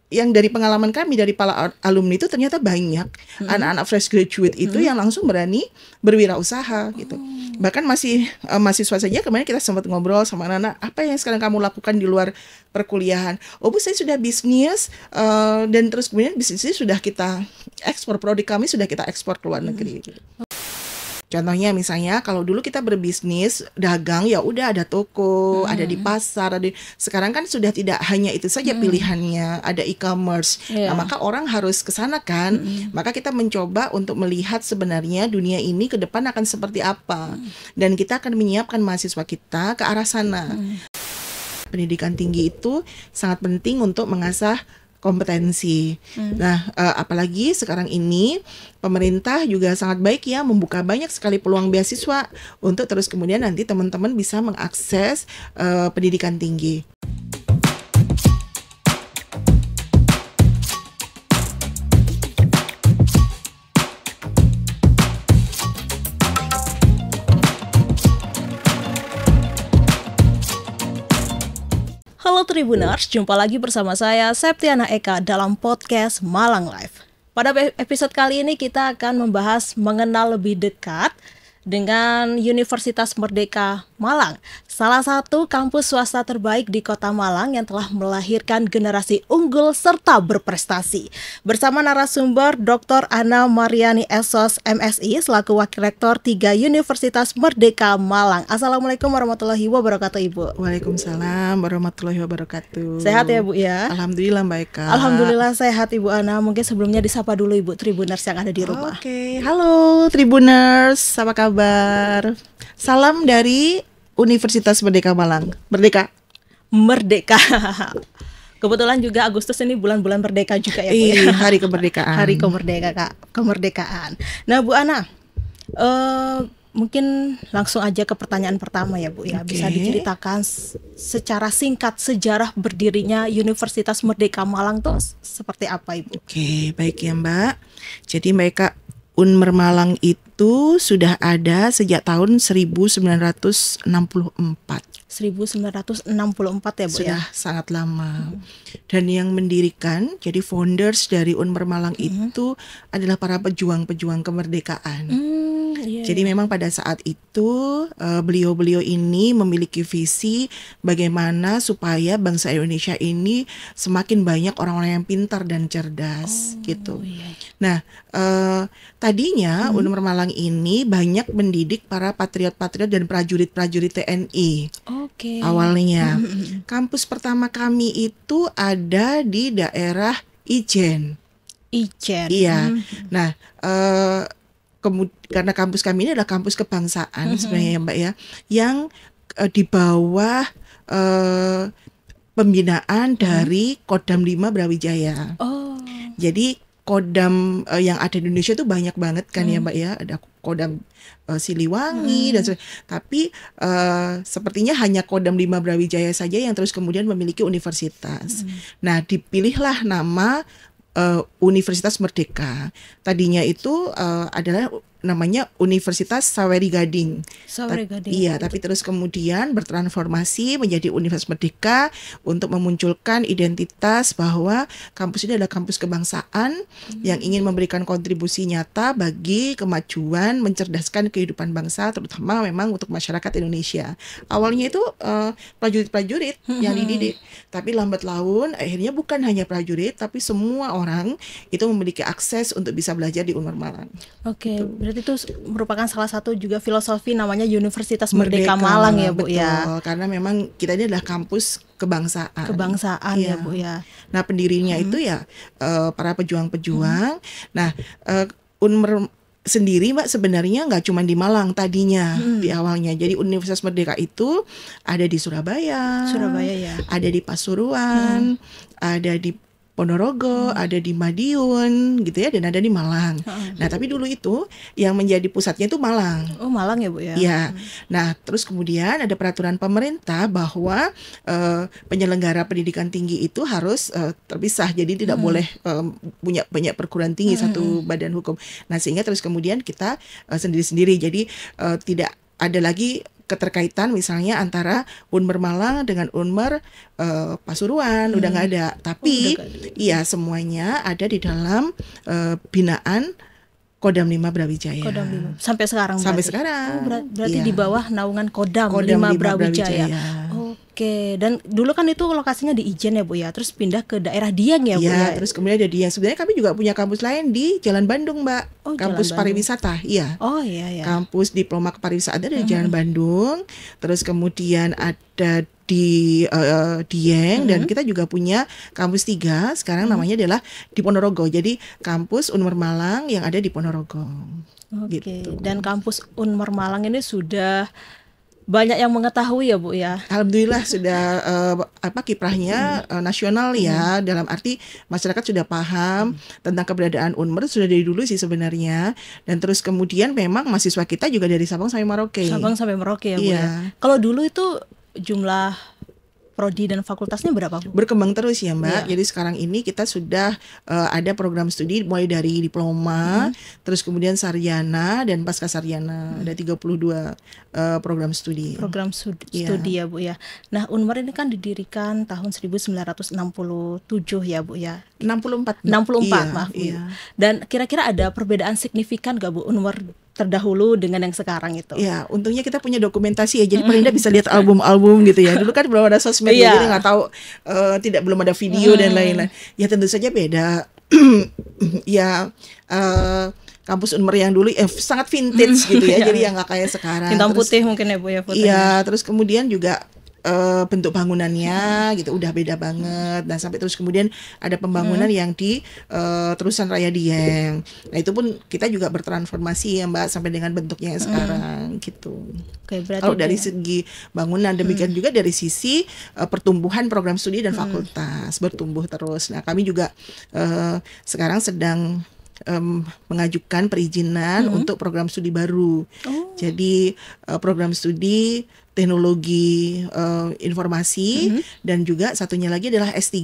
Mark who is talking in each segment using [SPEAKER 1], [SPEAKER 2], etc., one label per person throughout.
[SPEAKER 1] yang dari pengalaman kami dari para alumni itu ternyata banyak anak-anak fresh graduate itu yang langsung berani berwirausaha gitu. Bahkan masih mahasiswa saja kemarin kita sempat ngobrol sama anak-anak, apa yang sekarang kamu lakukan di luar perkuliahan? Oh Bu, saya sudah bisnis dan terus kemudian bisnisnya sudah kita ekspor, produk kami sudah kita ekspor ke luar negeri. Gitu. Contohnya misalnya kalau dulu kita berbisnis dagang ya udah ada toko, ada di pasar, sekarang kan sudah tidak hanya itu saja pilihannya, ada e-commerce. Nah, maka orang harus ke sana kan. Maka kita mencoba untuk melihat sebenarnya dunia ini ke depan akan seperti apa. Dan kita akan menyiapkan mahasiswa kita ke arah sana. Pendidikan tinggi itu sangat penting untuk mengasah kompetensi. Nah, apalagi sekarang ini pemerintah juga sangat baik ya membuka banyak sekali peluang beasiswa untuk terus kemudian nanti teman-teman bisa mengakses pendidikan tinggi.
[SPEAKER 2] Halo Tribuners, jumpa lagi bersama saya Septiana Eka dalam podcast Malang Live. Pada episode kali ini kita akan membahas mengenal lebih dekat dengan Universitas Merdeka Malang, salah satu kampus swasta terbaik di Kota Malang yang telah melahirkan generasi unggul serta berprestasi. Bersama narasumber Dr. Anna Mariani SOS MSI selaku Wakil Rektor 3 Universitas Merdeka Malang. Assalamualaikum warahmatullahi wabarakatuh Ibu.
[SPEAKER 1] Waalaikumsalam warahmatullahi wabarakatuh.
[SPEAKER 2] Sehat ya Bu ya?
[SPEAKER 1] Alhamdulillah baik Kak.
[SPEAKER 2] Alhamdulillah sehat Ibu Anna. Mungkin sebelumnya disapa dulu Ibu Tribuners yang ada di rumah.
[SPEAKER 1] Oke, halo Tribuners, apa kabar? Salam dari Universitas Merdeka Malang. Merdeka.
[SPEAKER 2] Kebetulan juga Agustus ini bulan-bulan merdeka juga ya Bu ya?
[SPEAKER 1] Hari kemerdekaan.
[SPEAKER 2] Hari kemerdekaan. Nah Bu Ana, mungkin langsung aja ke pertanyaan pertama ya Bu ya. Bisa diceritakan secara singkat sejarah berdirinya Universitas Merdeka Malang tuh seperti apa Ibu?
[SPEAKER 1] Oke, baik ya Mbak. Jadi mereka Unmer Malang itu sudah ada sejak tahun 1964.
[SPEAKER 2] 1964 ya Bu
[SPEAKER 1] Sudah
[SPEAKER 2] ya?
[SPEAKER 1] sangat lama. Dan yang mendirikan, jadi founders dari Unmer Malang itu adalah para pejuang-pejuang kemerdekaan. Jadi memang pada saat itu beliau-beliau ini memiliki visi bagaimana supaya bangsa Indonesia ini semakin banyak orang-orang yang pintar dan cerdas gitu. Nah, tadinya Unmer Malang ini banyak mendidik para patriot-patriot dan prajurit-prajurit TNI. Awalnya, kampus pertama kami itu ada di daerah Ijen. Iya. Nah, karena kampus kami ini adalah kampus kebangsaan sebenarnya ya Mbak ya, yang di bawah pembinaan dari Kodam 5 Brawijaya. Jadi Kodam yang ada di Indonesia itu banyak banget kan ya Mbak ya, ada Kodam Siliwangi dan tapi sepertinya hanya Kodam 5 Brawijaya saja yang terus kemudian memiliki universitas. Nah, dipilihlah nama Universitas Merdeka. Tadinya itu adalah namanya Universitas Saweri Gading. Iya, tapi terus kemudian bertransformasi menjadi Universitas Merdeka untuk memunculkan identitas bahwa kampus ini adalah kampus kebangsaan yang ingin memberikan kontribusi nyata bagi kemajuan, mencerdaskan kehidupan bangsa, terutama memang untuk masyarakat Indonesia. Awalnya itu prajurit-prajurit yang dididik, tapi lambat laun akhirnya bukan hanya prajurit, tapi semua orang itu memiliki akses untuk bisa belajar di Unmer Malang.
[SPEAKER 2] Berarti itu merupakan salah satu juga filosofi namanya Universitas Merdeka Malang ya Bu
[SPEAKER 1] betul,
[SPEAKER 2] ya.
[SPEAKER 1] Karena memang kita ini adalah kampus kebangsaan.
[SPEAKER 2] Ya Bu ya.
[SPEAKER 1] Nah, pendirinya itu ya para pejuang-pejuang. Nah, Unmer sendiri Mbak sebenarnya nggak cuma di Malang tadinya di awalnya. Jadi Universitas Merdeka itu ada di Surabaya ya. Ada di Pasuruan, ada di Ponorogo, ada di Madiun gitu ya, dan ada di Malang. Nah, tapi dulu itu yang menjadi pusatnya itu Malang.
[SPEAKER 2] Oh, Malang ya Bu ya.
[SPEAKER 1] Iya. Nah, terus kemudian ada peraturan pemerintah bahwa penyelenggara pendidikan tinggi itu harus terpisah. Jadi tidak boleh punya banyak perguruan tinggi satu badan hukum. Nah, sehingga terus kemudian kita sendiri-sendiri. Jadi tidak ada lagi keterkaitan misalnya antara Unmer Malang dengan Unmer Pasuruan udah nggak ada. Tapi iya semuanya ada di dalam binaan Kodam 5 Brawijaya.
[SPEAKER 2] Kodam 5 sampai sekarang.
[SPEAKER 1] Sampai
[SPEAKER 2] berarti.
[SPEAKER 1] sekarang.
[SPEAKER 2] Berarti di bawah naungan Kodam 5 Brawijaya. Oke, dan dulu kan itu lokasinya di Ijen ya Bu ya, terus pindah ke daerah Dieng ya Bu ya.
[SPEAKER 1] Terus kemudian ada Dieng. Sebenarnya kami juga punya kampus lain di Jalan Bandung Mbak, kampus pariwisata. Iya.
[SPEAKER 2] Oh iya.
[SPEAKER 1] Kampus diploma kepariwisataan ada di Jalan Bandung. Terus kemudian ada di Dieng dan kita juga punya kampus 3 sekarang namanya adalah di Ponorogo. Jadi kampus Unmer Malang yang ada di Ponorogo.
[SPEAKER 2] Oke.
[SPEAKER 1] Gitu.
[SPEAKER 2] Dan kampus Unmer Malang ini sudah banyak yang mengetahui ya Bu ya.
[SPEAKER 1] Alhamdulillah sudah kiprahnya nasional ya, dalam arti masyarakat sudah paham tentang keberadaan Unmer sudah dari dulu sih sebenarnya, dan terus kemudian memang mahasiswa kita juga dari Sabang sampai Merauke.
[SPEAKER 2] Sabang sampai Merauke ya Bu ya. Kalau dulu itu jumlah prodi dan fakultasnya berapa Bu?
[SPEAKER 1] Berkembang terus ya Mbak. Jadi sekarang ini kita sudah ada program studi mulai dari diploma, terus kemudian sarjana dan pasca sarjana. Ada 32 program studi.
[SPEAKER 2] Program studi ya Bu ya. Nah, Unmer ini kan didirikan tahun 1967 ya Bu ya.
[SPEAKER 1] 64
[SPEAKER 2] maaf Bu. Dan kira-kira ada perbedaan signifikan gak Bu Unmer terdahulu dengan yang sekarang itu?
[SPEAKER 1] Ya, untungnya kita punya dokumentasi ya, jadi paling tidak bisa lihat album-album gitu ya. Dulu kan belum ada sosmed, jadi nggak tahu, belum ada video dan lain-lain. Ya tentu saja beda. Ya, kampus Unmer yang dulu sangat vintage gitu ya, jadi yang nggak kayak sekarang.
[SPEAKER 2] Hitam putih mungkin ya Bu ya fotonya.
[SPEAKER 1] Iya, terus kemudian juga bentuk bangunannya gitu udah beda banget, dan sampai terus kemudian ada pembangunan yang di Terusan Raya Dieng. Nah itu pun kita juga bertransformasi ya Mbak sampai dengan bentuknya yang sekarang gitu.
[SPEAKER 2] Oke, berarti
[SPEAKER 1] kalau dari segi bangunan, demikian juga dari sisi pertumbuhan program studi dan fakultas bertumbuh terus. Nah kami juga sekarang sedang mengajukan perizinan untuk program studi baru. Jadi program studi teknologi informasi dan juga satunya lagi adalah S3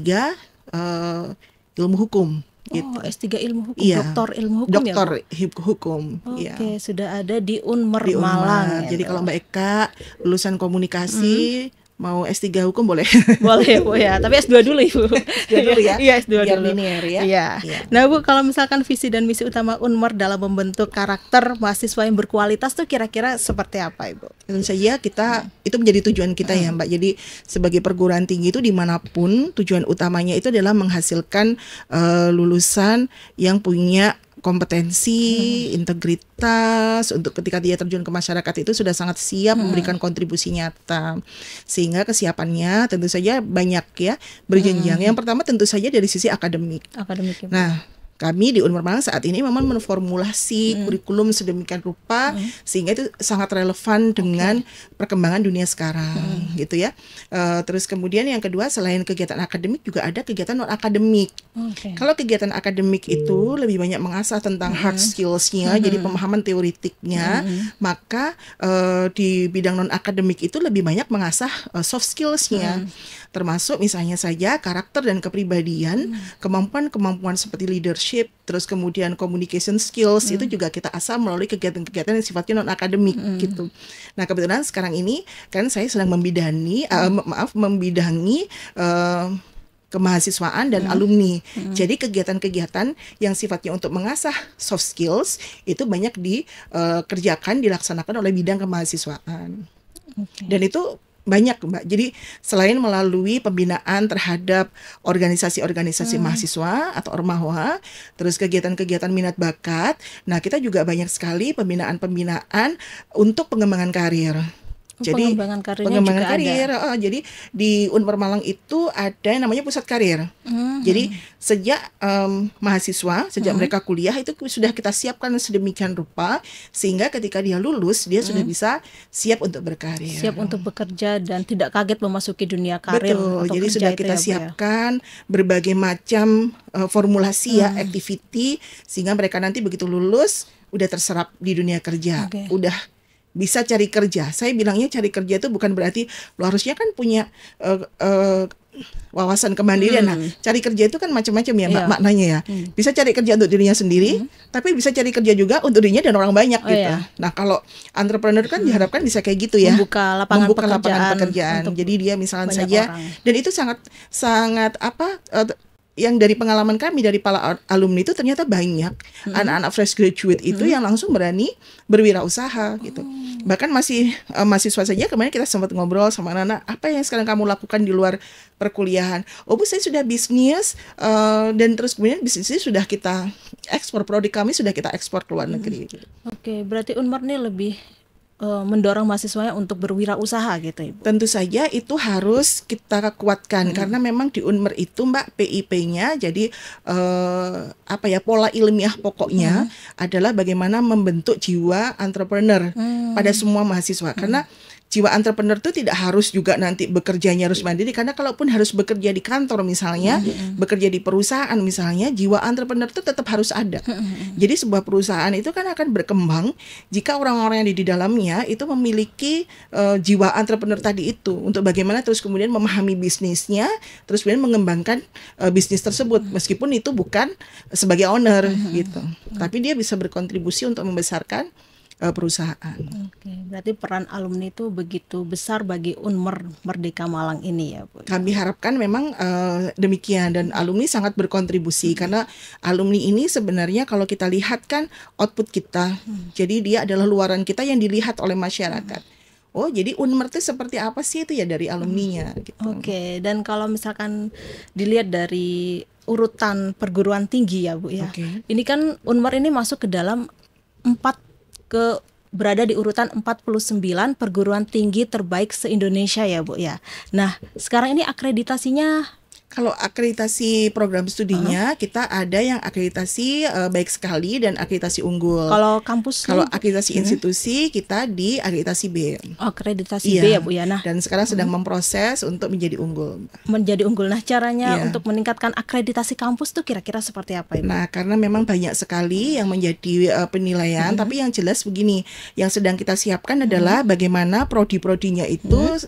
[SPEAKER 1] ilmu hukum. Gitu.
[SPEAKER 2] S3 ilmu hukum, doktor ilmu hukum
[SPEAKER 1] doktor
[SPEAKER 2] ya?
[SPEAKER 1] hukum.
[SPEAKER 2] Oke, sudah ada di Unmer
[SPEAKER 1] di
[SPEAKER 2] Malang.
[SPEAKER 1] Jadi kalau Mbak Eka lulusan komunikasi mau S3 hukum boleh.
[SPEAKER 2] Boleh Bu ya, tapi S2 dulu Ibu.
[SPEAKER 1] S2 dulu ya.
[SPEAKER 2] Iya, S2
[SPEAKER 1] biar
[SPEAKER 2] dulu.
[SPEAKER 1] linear ya.
[SPEAKER 2] Iya. Nah Bu, kalau misalkan visi dan misi utama Unmer dalam membentuk karakter mahasiswa yang berkualitas tuh kira-kira seperti apa Ibu?
[SPEAKER 1] Tentu saja kita itu menjadi tujuan kita ya Mbak. Jadi sebagai perguruan tinggi itu dimanapun tujuan utamanya itu adalah menghasilkan lulusan yang punya kompetensi, integritas untuk ketika dia terjun ke masyarakat itu sudah sangat siap memberikan kontribusi nyata. Sehingga kesiapannya tentu saja banyak ya, berjenjang. Yang pertama tentu saja dari sisi akademik.
[SPEAKER 2] Ya.
[SPEAKER 1] Nah, kami di Unmer Malang saat ini memang memformulasi kurikulum sedemikian rupa sehingga itu sangat relevan dengan perkembangan dunia sekarang gitu ya. Terus kemudian yang kedua, selain kegiatan akademik juga ada kegiatan non akademik. Kalau kegiatan akademik itu lebih banyak mengasah tentang hard skills-nya, jadi pemahaman teoritiknya, maka di bidang non akademik itu lebih banyak mengasah soft skills-nya. Termasuk misalnya saja karakter dan kepribadian, kemampuan-kemampuan seperti leadership, terus kemudian communication skills itu juga kita asah melalui kegiatan-kegiatan yang sifatnya non akademik gitu. Nah kebetulan sekarang ini kan saya sedang membidangi kemahasiswaan dan alumni. Jadi kegiatan-kegiatan yang sifatnya untuk mengasah soft skills itu banyak dilaksanakan oleh bidang kemahasiswaan. Dan itu banyak Mbak. Jadi selain melalui pembinaan terhadap organisasi-organisasi mahasiswa atau ormahwa, terus kegiatan-kegiatan minat bakat, nah kita juga banyak sekali pembinaan-pembinaan untuk pengembangan karir. Jadi pengembangan karir. Jadi di Unmer Malang itu ada yang namanya pusat karir. Jadi sejak mahasiswa, sejak mereka kuliah itu sudah kita siapkan sedemikian rupa sehingga ketika dia lulus dia sudah bisa siap untuk berkarir.
[SPEAKER 2] Siap untuk bekerja dan tidak kaget memasuki dunia karir.
[SPEAKER 1] Betul. Jadi sudah kita siapkan berbagai macam formulasi ya, activity sehingga mereka nanti begitu lulus udah terserap di dunia kerja. Udah bisa cari kerja. Saya bilangnya cari kerja itu bukan berarti lo harusnya kan punya wawasan kemandirian. Nah, cari kerja itu kan macam-macam ya maknanya ya. Bisa cari kerja untuk dirinya sendiri, tapi bisa cari kerja juga untuk dirinya dan orang banyak gitu. Nah, kalau entrepreneur kan diharapkan bisa kayak gitu ya.
[SPEAKER 2] Membuka lapangan
[SPEAKER 1] pekerjaan. Jadi dia misalnya saja orang. Dan itu sangat yang dari pengalaman kami dari para alumni itu ternyata banyak anak-anak fresh graduate itu yang langsung berani berwirausaha gitu. Bahkan masih mahasiswa saja kemarin kita sempat ngobrol sama anak-anak, apa yang sekarang kamu lakukan di luar perkuliahan? Oh Bu, saya sudah bisnis dan terus kemudian bisnisnya sudah kita ekspor, produk kami sudah kita ekspor ke luar negeri.
[SPEAKER 2] Oke, berarti Unmar nih lebih mendorong mahasiswanya untuk berwirausaha gitu Ibu.
[SPEAKER 1] Tentu saja itu harus kita kuatkan karena memang di Unmer itu Mbak PIP-nya jadi pola ilmiah pokoknya adalah bagaimana membentuk jiwa entrepreneur pada semua mahasiswa karena jiwa entrepreneur itu tidak harus juga nanti bekerjanya harus mandiri karena kalaupun harus bekerja di kantor misalnya, bekerja di perusahaan misalnya, jiwa entrepreneur itu tetap harus ada. Jadi sebuah perusahaan itu kan akan berkembang jika orang-orang yang di dalamnya itu memiliki jiwa entrepreneur tadi itu untuk bagaimana terus kemudian memahami bisnisnya, terus kemudian mengembangkan bisnis tersebut meskipun itu bukan sebagai owner gitu. Tapi dia bisa berkontribusi untuk membesarkan perusahaan.
[SPEAKER 2] Oke, berarti peran alumni itu begitu besar bagi Unmer Merdeka Malang ini ya Bu.
[SPEAKER 1] Kami harapkan memang demikian dan alumni sangat berkontribusi karena alumni ini sebenarnya kalau kita lihat kan output kita. Jadi dia adalah luaran kita yang dilihat oleh masyarakat. Oh, jadi Unmer itu seperti apa sih itu ya dari alumninya gitu.
[SPEAKER 2] Oke, dan kalau misalkan dilihat dari urutan perguruan tinggi ya Bu ya. Ini kan Unmer ini masuk ke dalam berada di urutan 49 perguruan tinggi terbaik se-Indonesia ya Bu ya. Nah, sekarang ini akreditasinya
[SPEAKER 1] Kalau akreditasi program studinya kita ada yang akreditasi baik sekali dan akreditasi unggul.
[SPEAKER 2] Kalau kampus,
[SPEAKER 1] kalau akreditasi institusi kita di akreditasi B.
[SPEAKER 2] Akreditasi B ya Bu ya. Nah,
[SPEAKER 1] dan sekarang sedang memproses untuk menjadi unggul.
[SPEAKER 2] Menjadi unggul. Nah, caranya untuk meningkatkan akreditasi kampus tuh kira-kira seperti apa Ibu?
[SPEAKER 1] Nah, karena memang banyak sekali yang menjadi penilaian, tapi yang jelas begini, yang sedang kita siapkan adalah bagaimana prodi-prodinya itu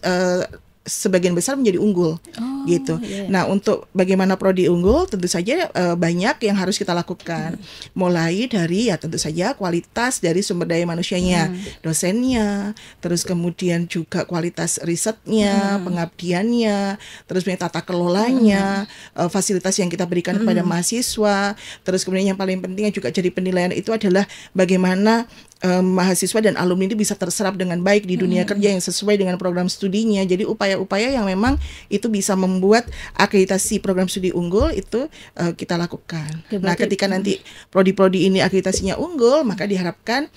[SPEAKER 1] sebagian besar menjadi unggul gitu. Nah, untuk bagaimana prodi unggul tentu saja banyak yang harus kita lakukan. Mulai dari ya tentu saja kualitas dari sumber daya manusianya, dosennya, terus kemudian juga kualitas risetnya, pengabdiannya, terus punya tata kelolanya, fasilitas yang kita berikan kepada mahasiswa, terus kemudian yang paling penting juga jadi penilaian itu adalah bagaimana mahasiswa dan alumni itu bisa terserap dengan baik di dunia kerja yang sesuai dengan program studinya. Jadi upaya-upaya yang memang itu bisa membuat akreditasi program studi unggul itu kita lakukan. Nah, ketika nanti prodi-prodi ini akreditasinya unggul, maka diharapkan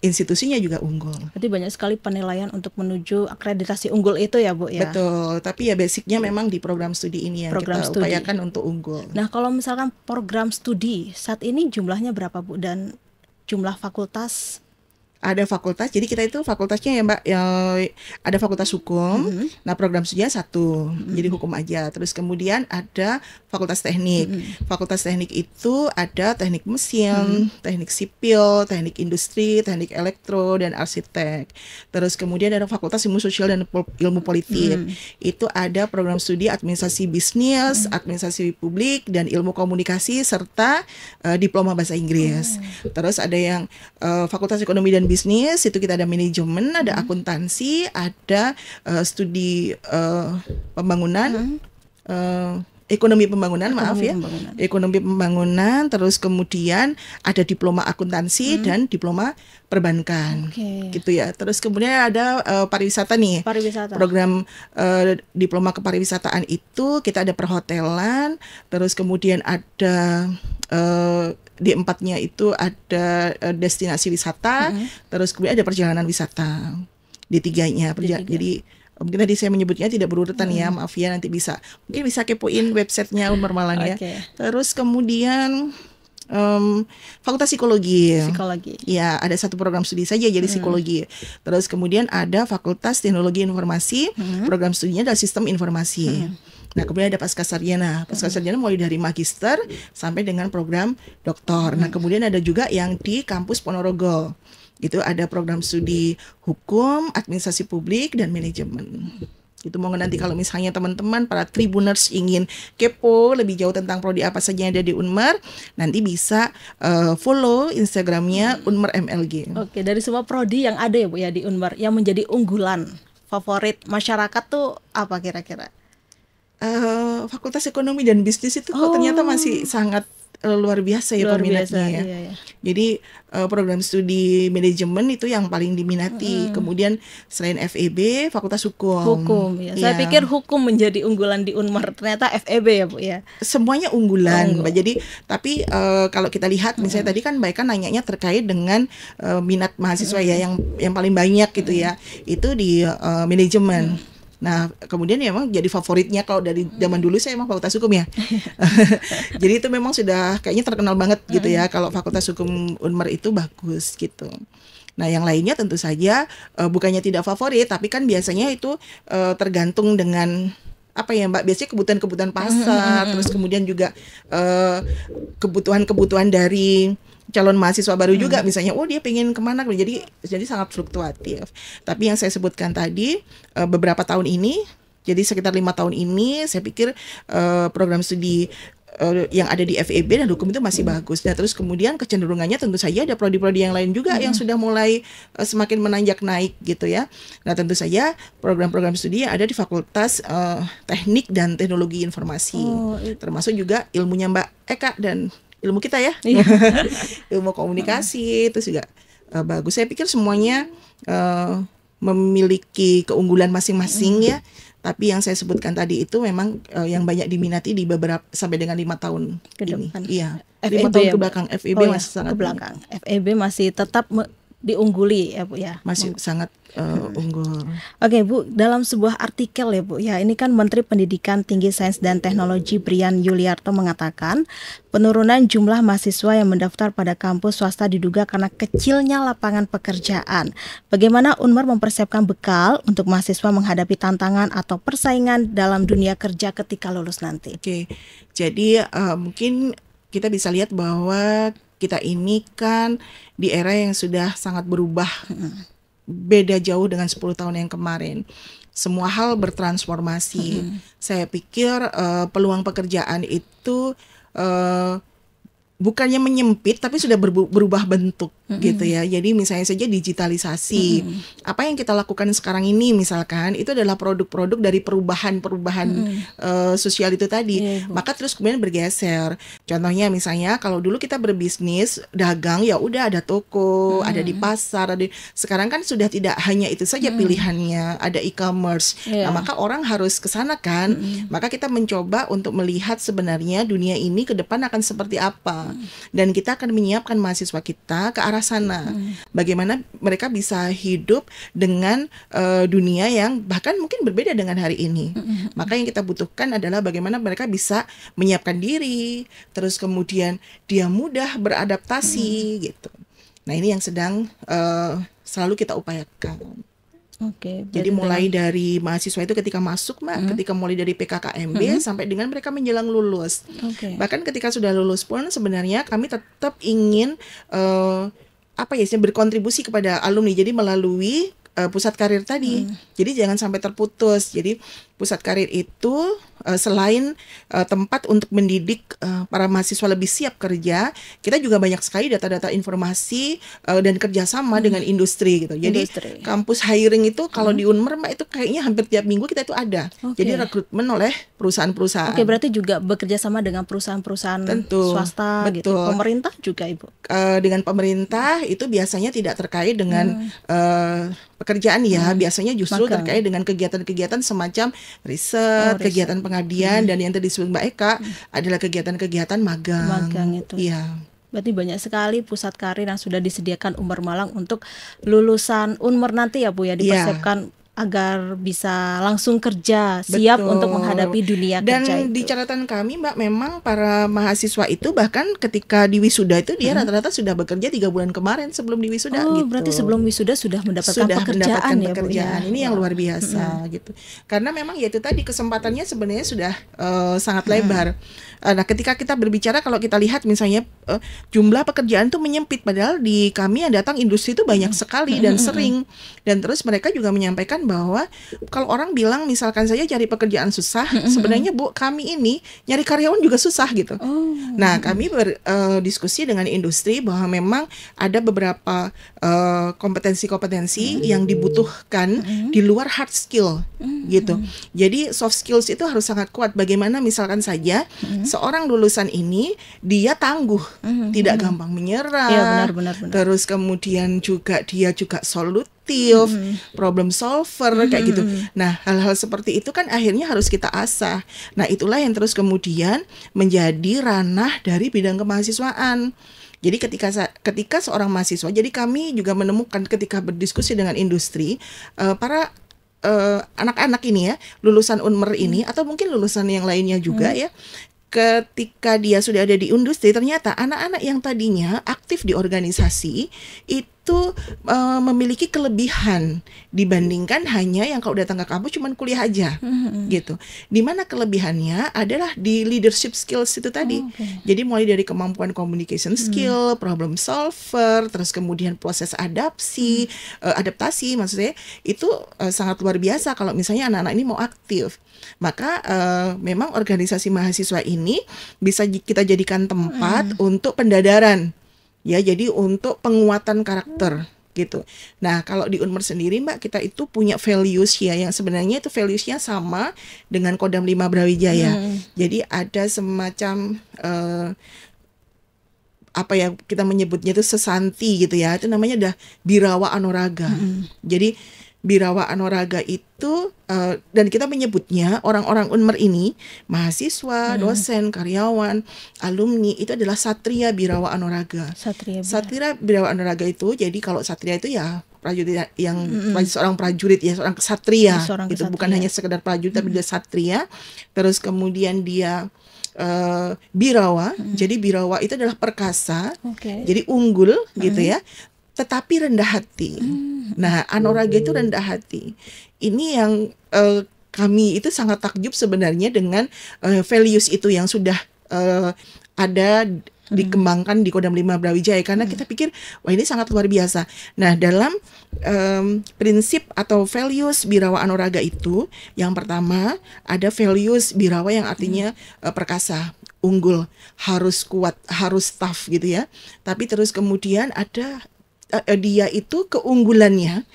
[SPEAKER 1] institusinya juga unggul.
[SPEAKER 2] Berarti banyak sekali penilaian untuk menuju akreditasi unggul itu ya Bu ya.
[SPEAKER 1] Betul, tapi ya basicnya memang di program studi ini yang kita upayakan untuk unggul.
[SPEAKER 2] Nah, kalau misalkan program studi saat ini jumlahnya berapa Bu dan jumlah fakultas?
[SPEAKER 1] Ada fakultas, jadi kita itu fakultasnya ya Mbak, ada fakultas hukum, nah program studinya satu, jadi hukum aja. Terus kemudian ada fakultas teknik, fakultas teknik itu ada teknik mesin, teknik sipil, teknik industri, teknik elektro, dan arsitek. Terus kemudian ada fakultas ilmu sosial dan ilmu politik, itu ada program studi administrasi bisnis, administrasi publik, dan ilmu komunikasi, serta diploma bahasa Inggris. Terus ada yang fakultas ekonomi dan bisnis, itu kita ada manajemen, ada akuntansi, ada studi pembangunan, ekonomi pembangunan, ekonomi pembangunan, terus kemudian ada diploma akuntansi dan diploma perbankan, gitu ya. Terus kemudian ada pariwisata nih, program diploma kepariwisataan itu kita ada perhotelan, terus kemudian ada di empatnya itu ada destinasi wisata, terus kemudian ada perjalanan wisata di tiganya. Jadi mungkin tadi saya menyebutnya tidak berurutan ya, maaf ya, nanti mungkin bisa kepoin websitenya Unmer Malang ya. Terus kemudian fakultas psikologi. Ya, ada satu program studi saja jadi psikologi. Terus kemudian ada fakultas teknologi informasi, program studinya adalah sistem informasi. Nah, kemudian ada pascasarjana. Pascasarjana mulai dari magister sampai dengan program doktor. Nah, kemudian ada juga yang di kampus Ponorogo. Itu ada program studi hukum, administrasi publik, dan manajemen. Itu mau nanti kalau misalnya teman-teman para Tribuners ingin kepo lebih jauh tentang prodi apa saja yang ada di Unmer, nanti bisa follow Instagramnya Unmer MLG.
[SPEAKER 2] Oke, dari semua prodi yang ada ya Bu ya di Unmer, yang menjadi unggulan favorit masyarakat tuh apa kira-kira?
[SPEAKER 1] Fakultas Ekonomi dan Bisnis itu kok ternyata masih sangat luar biasa ya peminatnya ya.
[SPEAKER 2] Iya.
[SPEAKER 1] Jadi program studi manajemen itu yang paling diminati. Kemudian selain FEB, Fakultas Hukum.
[SPEAKER 2] Ya. Saya pikir hukum menjadi unggulan di Unmer, ternyata FEB ya Bu ya.
[SPEAKER 1] Semuanya unggulan, Mbak. Jadi tapi kalau kita lihat misalnya tadi kan Mbak Eka nanyanya terkait dengan minat mahasiswa ya yang paling banyak gitu ya. Itu di manajemen. Nah, kemudian ya memang jadi favoritnya kalau dari zaman dulu saya emang Fakultas Hukum ya. Jadi itu memang sudah kayaknya terkenal banget gitu ya kalau Fakultas Hukum Unmer itu bagus gitu. Nah, yang lainnya tentu saja bukannya tidak favorit, tapi kan biasanya itu tergantung dengan apa ya Mbak, biasanya kebutuhan-kebutuhan pasar, terus kemudian juga kebutuhan-kebutuhan dari calon mahasiswa baru juga, misalnya dia pengen kemana, jadi sangat fluktuatif. Tapi yang saya sebutkan tadi beberapa tahun ini, jadi sekitar 5 tahun ini, saya pikir program studi yang ada di FEB dan hukum itu masih bagus. Dan terus kemudian kecenderungannya tentu saja ada prodi-prodi yang lain juga yang sudah mulai semakin menanjak naik gitu ya. Nah, tentu saja program-program studi yang ada di Fakultas Teknik dan Teknologi Informasi, termasuk juga ilmunya Mbak Eka dan ilmu kita ya, ilmu komunikasi itu juga bagus. Saya pikir semuanya memiliki keunggulan masing-masing ya. Tapi yang saya sebutkan tadi itu memang yang banyak diminati di beberapa sampai dengan 5 tahun
[SPEAKER 2] ke depan.
[SPEAKER 1] Iya, 5
[SPEAKER 2] FEB
[SPEAKER 1] tahun
[SPEAKER 2] ya,
[SPEAKER 1] ke belakang FEB masih sangat
[SPEAKER 2] ke belakang. FEB masih tetap diungguli ya Bu ya.
[SPEAKER 1] Masih sangat unggul.
[SPEAKER 2] Oke Bu, dalam sebuah artikel ya Bu ya, ini kan Menteri Pendidikan Tinggi Sains dan Teknologi Brian Yuliarto mengatakan penurunan jumlah mahasiswa yang mendaftar pada kampus swasta diduga karena kecilnya lapangan pekerjaan. Bagaimana Unmer mempersiapkan bekal untuk mahasiswa menghadapi tantangan atau persaingan dalam dunia kerja ketika lulus nanti?
[SPEAKER 1] Oke, jadi mungkin kita bisa lihat bahwa kita ini kan di era yang sudah sangat berubah. Beda jauh dengan 10 tahun yang kemarin. Semua hal bertransformasi. Saya pikir peluang pekerjaan itu bukannya menyempit tapi sudah berubah bentuk gitu ya. Jadi misalnya saja digitalisasi. Apa yang kita lakukan sekarang ini misalkan itu adalah produk-produk dari perubahan sosial itu tadi. Maka terus kemudian bergeser. Contohnya misalnya kalau dulu kita berbisnis dagang ya udah ada toko, ada di pasar, sekarang kan sudah tidak hanya itu saja pilihannya, ada e-commerce. Nah, maka orang harus ke sana kan. Maka kita mencoba untuk melihat sebenarnya dunia ini ke depan akan seperti apa. Dan kita akan menyiapkan mahasiswa kita ke arah sana. Bagaimana mereka bisa hidup dengan dunia yang bahkan mungkin berbeda dengan hari ini. Maka yang kita butuhkan adalah bagaimana mereka bisa menyiapkan diri, terus kemudian dia mudah beradaptasi gitu. Nah, ini yang sedang selalu kita upayakan. Jadi mulai dari mahasiswa itu ketika masuk Mbak, ketika mulai dari PKKMB sampai dengan mereka menjelang lulus. Bahkan ketika sudah lulus pun sebenarnya kami tetap ingin berkontribusi kepada alumni. Jadi melalui pusat karir tadi. Jadi jangan sampai terputus. Jadi pusat karir itu selain tempat untuk mendidik para mahasiswa lebih siap kerja, kita juga banyak sekali data-data informasi dan kerjasama dengan industri gitu. Jadi kampus hiring itu kalau di Unmer Mbak itu kayaknya hampir tiap minggu kita itu ada. Jadi rekrutmen oleh perusahaan-perusahaan.
[SPEAKER 2] Berarti juga bekerja sama dengan perusahaan-perusahaan swasta gitu. Pemerintah juga Ibu?
[SPEAKER 1] Dengan pemerintah itu biasanya tidak terkait dengan pekerjaan ya, biasanya justru terkait dengan kegiatan-kegiatan semacam riset, kegiatan pengabdian, dan yang tadi disebut Mbak Eka adalah kegiatan-kegiatan magang.
[SPEAKER 2] Magang itu.
[SPEAKER 1] Iya.
[SPEAKER 2] Berarti banyak sekali pusat karir yang sudah disediakan Unmer Malang untuk lulusan Unmer nanti ya Bu ya, dipersiapkan agar bisa langsung kerja, siap untuk menghadapi dunia kerja itu.
[SPEAKER 1] Dan di catatan kami Mbak, memang para mahasiswa itu bahkan ketika di wisuda itu dia rata-rata sudah bekerja 3 bulan kemarin sebelum di wisuda gitu.
[SPEAKER 2] Berarti sebelum wisuda sudah mendapatkan pekerjaan ya Bu ya.
[SPEAKER 1] Ini yang luar biasa gitu. Karena memang ya itu tadi kesempatannya sebenarnya sudah sangat lebar. Nah, ketika kita berbicara, kalau kita lihat misalnya jumlah pekerjaan tuh menyempit, padahal di kami yang datang industri itu banyak sekali dan sering. Dan terus mereka juga menyampaikan bahwa kalau orang bilang misalkan saja cari pekerjaan susah, sebenarnya Bu, kami ini nyari karyawan juga susah gitu. Nah, kami berdiskusi dengan industri bahwa memang ada beberapa kompetensi-kompetensi yang dibutuhkan di luar hard skill gitu. Jadi soft skills itu harus sangat kuat. Bagaimana misalkan saja seorang lulusan ini dia tangguh, tidak gampang menyerah.
[SPEAKER 2] Iya, benar.
[SPEAKER 1] Terus kemudian juga dia juga solutif, problem solver kayak gitu. Nah, hal-hal seperti itu kan akhirnya harus kita asah. Nah, itulah yang terus kemudian menjadi ranah dari bidang kemahasiswaan. Jadi ketika seorang mahasiswa, jadi kami juga menemukan ketika berdiskusi dengan industri, para anak-anak ini ya, lulusan Unmer ini atau mungkin lulusan yang lainnya juga ya, ketika dia sudah ada di industri, ternyata anak-anak yang tadinya aktif di organisasi itu memiliki kelebihan dibandingkan hanya yang kalau datang ke kampus cuman kuliah aja gitu. Dimana kelebihannya adalah di leadership skills itu tadi. Jadi mulai dari kemampuan communication skill, problem solver, terus kemudian proses adaptasi maksudnya itu sangat luar biasa kalau misalnya anak-anak ini mau aktif. Maka memang organisasi mahasiswa ini bisa kita jadikan tempat untuk pendadaran. Ya, jadi untuk penguatan karakter gitu. Nah, kalau di Unmer sendiri Mbak, kita itu punya values ya, yang sebenarnya itu values-nya sama dengan Kodam 5 Brawijaya. Jadi ada semacam apa ya, kita menyebutnya itu sesanti gitu ya. Itu namanya adalah Birawa Anuraga. Jadi Birawa Anuraga itu dan kita menyebutnya orang-orang Unmer ini, mahasiswa, dosen, karyawan, alumni itu adalah Satria Birawa Anuraga. Satria Birawa Anuraga itu, jadi kalau Satria itu ya prajurit yang seorang prajurit ya, seorang ksatria gitu, bukan hanya sekedar prajurit tapi dia Satria. Terus kemudian dia Birawa, jadi Birawa itu adalah perkasa, jadi unggul gitu ya, tetapi rendah hati. Nah, Anuraga itu rendah hati. Ini yang kami itu sangat takjub sebenarnya dengan values itu yang sudah ada dikembangkan di Kodam 5 Brawijaya, karena kita pikir wah ini sangat luar biasa. Nah, dalam prinsip atau values Birawa Anuraga itu, yang pertama ada values Birawa yang artinya perkasa, unggul, harus kuat, harus tough gitu ya. Tapi terus kemudian ada dia itu keunggulannya,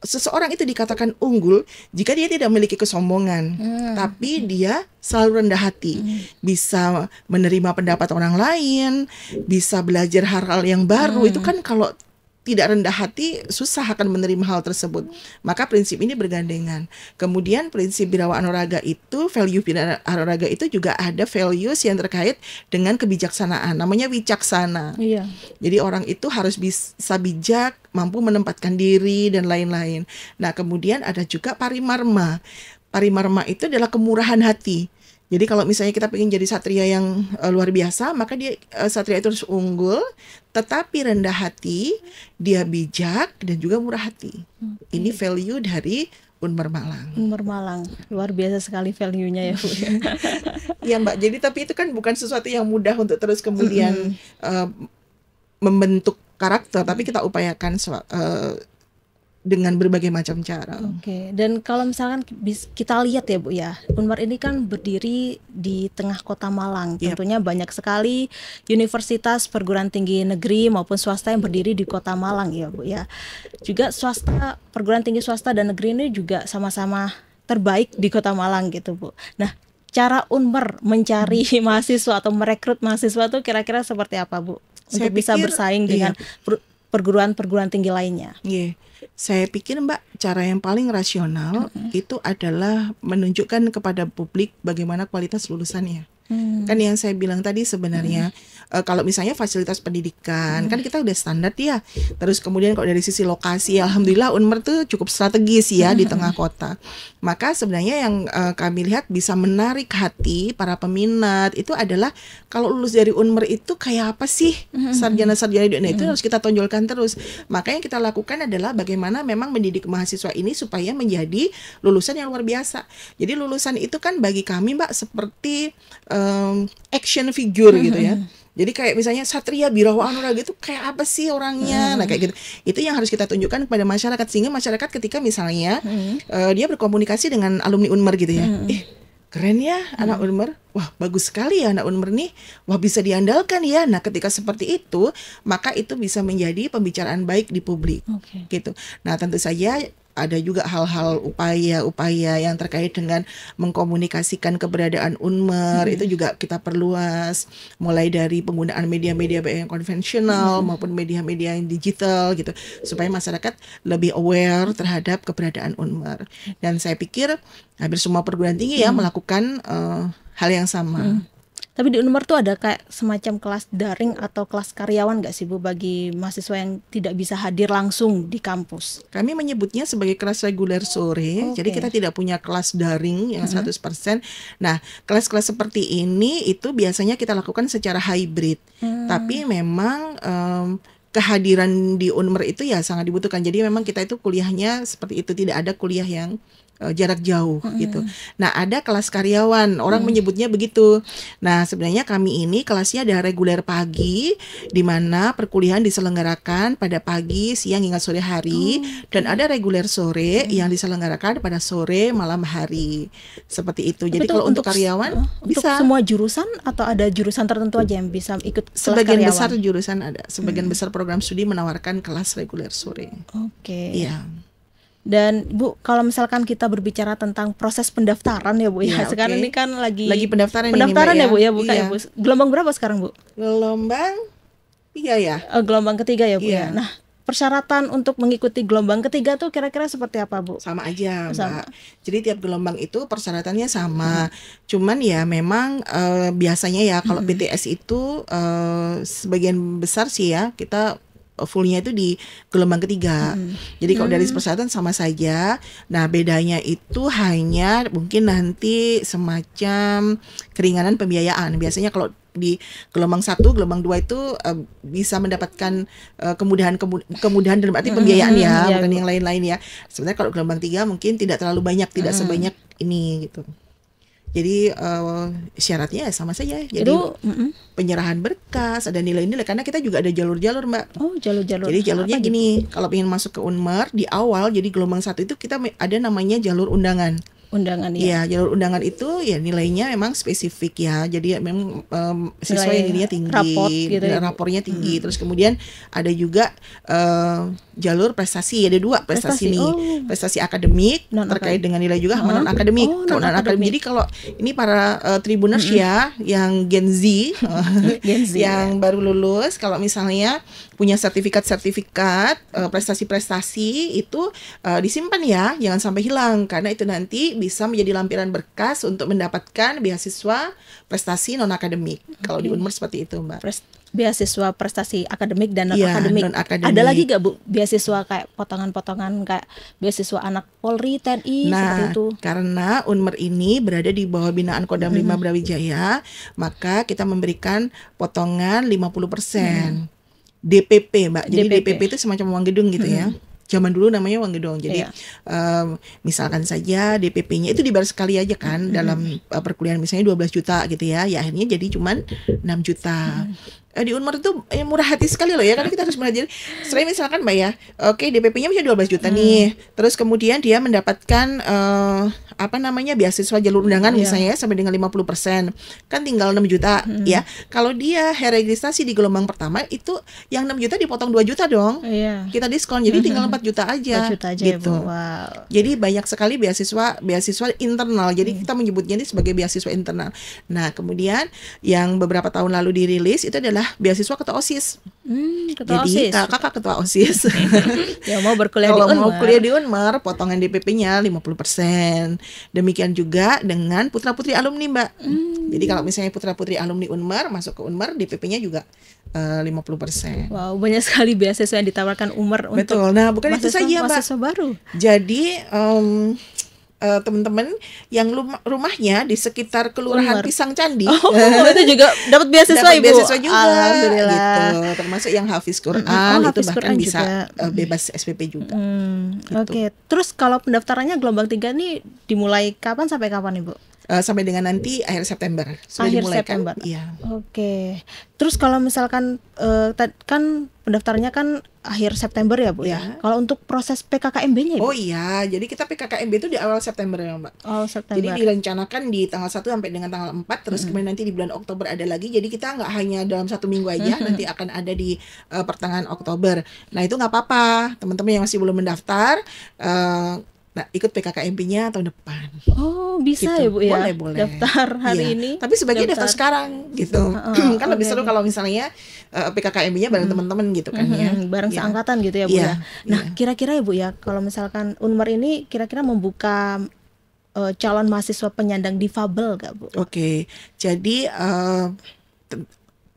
[SPEAKER 1] seseorang itu dikatakan unggul jika dia tidak memiliki kesombongan, tapi dia selalu rendah hati, bisa menerima pendapat orang lain, bisa belajar hal-hal yang baru. Itu kan kalau tidak rendah hati susah akan menerima hal tersebut. Maka prinsip ini bergandengan. Kemudian prinsip Birawa Anuraga itu, value Birawa Anuraga itu juga ada values yang terkait dengan kebijaksanaan, namanya wicaksana. Jadi orang itu harus bisa bijak, mampu menempatkan diri dan lain-lain. Nah, kemudian ada juga parimarma. Parimarma itu adalah kemurahan hati. Jadi kalau misalnya kita pengen jadi satria yang luar biasa, maka dia satria itu harus unggul, tetapi rendah hati, dia bijak dan juga murah hati. Ini value dari Unmer Malang.
[SPEAKER 2] Unmer Malang, luar biasa sekali value-nya ya Bu.
[SPEAKER 1] Iya Mbak, jadi tapi itu kan bukan sesuatu yang mudah untuk terus kemudian membentuk karakter, tapi kita upayakan dengan berbagai macam cara.
[SPEAKER 2] Dan kalau misalkan kita lihat ya Bu ya, Unmer ini kan berdiri di tengah kota Malang. Tentunya banyak sekali universitas, perguruan tinggi negeri maupun swasta yang berdiri di kota Malang ya Bu ya. Juga swasta, perguruan tinggi swasta dan negeri ini juga sama-sama terbaik di kota Malang gitu Bu. Nah, cara Unmer mencari mahasiswa atau merekrut mahasiswa itu kira-kira seperti apa Bu? Untuk bisa bersaing dengan perguruan-perguruan tinggi lainnya.
[SPEAKER 1] Saya pikir Mbak, cara yang paling rasional itu adalah menunjukkan kepada publik bagaimana kualitas lulusannya. Kan yang saya bilang tadi sebenarnya kalau misalnya fasilitas pendidikan kan kita udah standar ya. Terus kemudian kalau dari sisi lokasi, alhamdulillah Unmer tuh cukup strategis ya di tengah kota. Maka sebenarnya yang kami lihat bisa menarik hati para peminat itu adalah kalau lulus dari Unmer itu kayak apa sih sarjana-sarjana di Indonesia, itu harus kita tonjolkan terus. Maka yang kita lakukan adalah bagaimana memang mendidik mahasiswa ini supaya menjadi lulusan yang luar biasa. Jadi lulusan itu kan bagi kami Mbak seperti action figure gitu ya. Jadi kayak misalnya Satria Birawa Anuraga itu kayak apa sih orangnya? Nah kayak gitu. Itu yang harus kita tunjukkan kepada masyarakat, sehingga masyarakat ketika misalnya dia berkomunikasi dengan alumni Unmer gitu ya. Keren ya anak Unmer. Wah, bagus sekali ya anak Unmer nih. Wah, bisa diandalkan ya. Nah, ketika seperti itu, maka itu bisa menjadi pembicaraan baik di publik. Gitu. Nah, tentu saja ada juga hal-hal upaya-upaya yang terkait dengan mengkomunikasikan keberadaan Unmer, itu juga kita perluas, mulai dari penggunaan media-media baik yang konvensional maupun media-media yang digital gitu, supaya masyarakat lebih aware terhadap keberadaan Unmer. Dan saya pikir hampir semua perguruan tinggi ya melakukan hal yang sama.
[SPEAKER 2] Tapi di Unmer tuh ada kayak semacam kelas daring atau kelas karyawan nggak sih Bu bagi mahasiswa yang tidak bisa hadir langsung di kampus?
[SPEAKER 1] Kami menyebutnya sebagai kelas reguler sore, jadi kita tidak punya kelas daring yang 100%. Nah, kelas-kelas seperti ini itu biasanya kita lakukan secara hybrid, tapi memang kehadiran di Unmer itu ya sangat dibutuhkan. Jadi memang kita itu kuliahnya seperti itu, tidak ada kuliah yang jarak jauh gitu. Nah, ada kelas karyawan, orang menyebutnya begitu. Nah, sebenarnya kami ini kelasnya ada reguler pagi, di mana perkuliahan diselenggarakan pada pagi, siang hingga sore hari, dan ada reguler sore yang diselenggarakan pada sore, malam hari. Seperti itu. Jadi kalau untuk karyawan bisa.
[SPEAKER 2] Untuk semua jurusan atau ada jurusan tertentu aja yang bisa ikut kelas
[SPEAKER 1] sebagian
[SPEAKER 2] karyawan?
[SPEAKER 1] Besar jurusan ada. Sebagian besar program studi menawarkan kelas reguler sore. Iya.
[SPEAKER 2] Dan Bu, kalau misalkan kita berbicara tentang proses pendaftaran ya Bu ya, sekarang ini kan lagi
[SPEAKER 1] pendaftaran
[SPEAKER 2] ini,
[SPEAKER 1] Mbak,
[SPEAKER 2] ya Bu ya, buka ya Bu. Gelombang berapa sekarang Bu?
[SPEAKER 1] Gelombang 3 ya.
[SPEAKER 2] Gelombang ketiga ya Bu ya. Nah, persyaratan untuk mengikuti gelombang ketiga tuh kira-kira seperti apa Bu?
[SPEAKER 1] Sama aja Mbak. Jadi tiap gelombang itu persyaratannya sama. Cuman ya memang biasanya ya kalau PTS itu sebagian besar sih ya kita fullnya itu di gelombang ketiga. Jadi kalau dari persyaratan sama saja. Nah, bedanya itu hanya mungkin nanti semacam keringanan pembiayaan. Biasanya kalau di gelombang 1, gelombang 2 itu bisa mendapatkan kemudahan dalam arti pembiayaan ya, bukan yang lain-lain ya. Sebenarnya kalau gelombang 3 mungkin tidak terlalu banyak, tidak sebanyak ini gitu. Jadi syaratnya sama saja. Jadi penyerahan berkas, ada nilai-nilai, karena kita juga ada jalur-jalur Mbak.
[SPEAKER 2] Oh, jalur-jalur.
[SPEAKER 1] Jadi jalurnya gini, kalau ingin masuk ke Unmer di awal, jadi gelombang 1 itu kita ada namanya jalur undangan.
[SPEAKER 2] Undangan
[SPEAKER 1] ya. Jalur undangan itu ya nilainya memang spesifik ya. Jadi memang siswa yang nilainya tinggi,
[SPEAKER 2] gitu ya,
[SPEAKER 1] rapornya tinggi. Terus kemudian ada juga jalur prestasi, ada 2 prestasi nih. Prestasi akademik terkait dengan nilai juga sama non akademik. Kalau non akademik, jadi kalau ini para tribuners ya yang Gen Z, yang baru lulus, kalau misalnya punya sertifikat prestasi-prestasi itu disimpan ya, jangan sampai hilang, karena itu nanti bisa menjadi lampiran berkas untuk mendapatkan beasiswa prestasi non akademik. Kalau di Unmer seperti itu Mbak.
[SPEAKER 2] Beasiswa prestasi akademik dan non akademik. Ada lagi gak Bu beasiswa kayak potongan-potongan kayak beasiswa anak Polri, TNI seperti itu?
[SPEAKER 1] Karena Unmer ini berada di bawah binaan Kodam 5 Brawijaya, maka kita memberikan potongan 50%. DPP Mbak. Jadi DPP itu semacam uang gedung gitu ya. Zaman dulu namanya uang gedung. Jadi misalkan saja DPP-nya itu dibayar sekali aja kan dalam perkuliahan, misalnya 12 juta gitu ya. Ya akhirnya jadi cuman 6 juta. Di Unmer itu murah hati sekali loh ya, karena kita harus belajar. Selain misalkan Mbak ya, oke DPP-nya bisa 12 juta nih. Terus kemudian dia mendapatkan beasiswa jalur undangan misalnya sampai dengan 50%. Kan tinggal 6 juta ya. Kalau dia registrasi di gelombang pertama itu yang 6 juta dipotong 2 juta dong. Kita diskon. Jadi tinggal 4 juta aja.
[SPEAKER 2] 4 juta aja
[SPEAKER 1] gitu.
[SPEAKER 2] Ya, wow.
[SPEAKER 1] Jadi banyak sekali beasiswa internal. Jadi kita menyebutnya ini sebagai beasiswa internal. Nah, kemudian yang beberapa tahun lalu dirilis itu adalah adalah beasiswa ketua OSIS.
[SPEAKER 2] Ketua
[SPEAKER 1] Jadi
[SPEAKER 2] OSIS.
[SPEAKER 1] kakak ketua OSIS.
[SPEAKER 2] Ya mau berkuliah di
[SPEAKER 1] Kalau
[SPEAKER 2] Unmar.
[SPEAKER 1] mau kuliah di Unmar, potongan DPP-nya 50%. Demikian juga dengan putra-putri alumni, Mbak. Jadi kalau misalnya putra-putri alumni Unmar masuk ke Unmar, DPP-nya juga 50%.
[SPEAKER 2] Wow, banyak sekali beasiswa yang ditawarkan Unmar untuk
[SPEAKER 1] Betul. Nah, bukan itu saja, Mbak.
[SPEAKER 2] mahasiswa baru.
[SPEAKER 1] Jadi teman-teman yang rumahnya di sekitar Kelurahan
[SPEAKER 2] Unmar.
[SPEAKER 1] Pisang Candi,
[SPEAKER 2] Itu juga dapat beasiswa
[SPEAKER 1] dapat
[SPEAKER 2] Ibu.
[SPEAKER 1] beasiswa juga,
[SPEAKER 2] Alhamdulillah.
[SPEAKER 1] gitu. Termasuk yang hafiz Quran, itu
[SPEAKER 2] Hafiz
[SPEAKER 1] bahkan
[SPEAKER 2] Quran
[SPEAKER 1] bisa
[SPEAKER 2] juga.
[SPEAKER 1] bebas SPP juga.
[SPEAKER 2] Oke. Terus kalau pendaftarannya gelombang 3 ini dimulai kapan sampai kapan Ibu?
[SPEAKER 1] Sampai dengan nanti akhir September. Sudah
[SPEAKER 2] Akhir
[SPEAKER 1] dimulai,
[SPEAKER 2] September.
[SPEAKER 1] Kan? Iya.
[SPEAKER 2] Oke. Terus kalau misalkan kan pendaftarannya kan akhir September ya Bu ya.
[SPEAKER 1] Iya.
[SPEAKER 2] Kalau untuk proses PKKMB-nya Ibu?
[SPEAKER 1] Oh iya, jadi kita PKKMB itu di awal September ya, Mbak.
[SPEAKER 2] Oh,
[SPEAKER 1] Jadi
[SPEAKER 2] September.
[SPEAKER 1] direncanakan di tanggal 1 sampai dengan tanggal 4, terus kemudian nanti di bulan Oktober ada lagi. Jadi kita nggak hanya dalam 1 minggu aja, nanti akan ada di pertengahan Oktober. Nah itu nggak apa-apa, teman-teman yang masih belum mendaftar, ikut PKKMB-nya tahun depan.
[SPEAKER 2] Oh, bisa
[SPEAKER 1] Gitu.
[SPEAKER 2] ya Bu ya.
[SPEAKER 1] Boleh.
[SPEAKER 2] Daftar hari
[SPEAKER 1] Iya.
[SPEAKER 2] ini.
[SPEAKER 1] Tapi sebaiknya daftar sekarang gitu. Kan lebih seru kalau misalnya PKKMB-nya bareng teman-teman gitu kan ya.
[SPEAKER 2] Bareng
[SPEAKER 1] Iya.
[SPEAKER 2] seangkatan gitu ya Bu
[SPEAKER 1] Iya,
[SPEAKER 2] ya. Nah,
[SPEAKER 1] iya.
[SPEAKER 2] kira-kira ya Bu ya, kalau misalkan Unmar ini kira-kira membuka calon mahasiswa penyandang difabel gak Bu?
[SPEAKER 1] Oke, jadi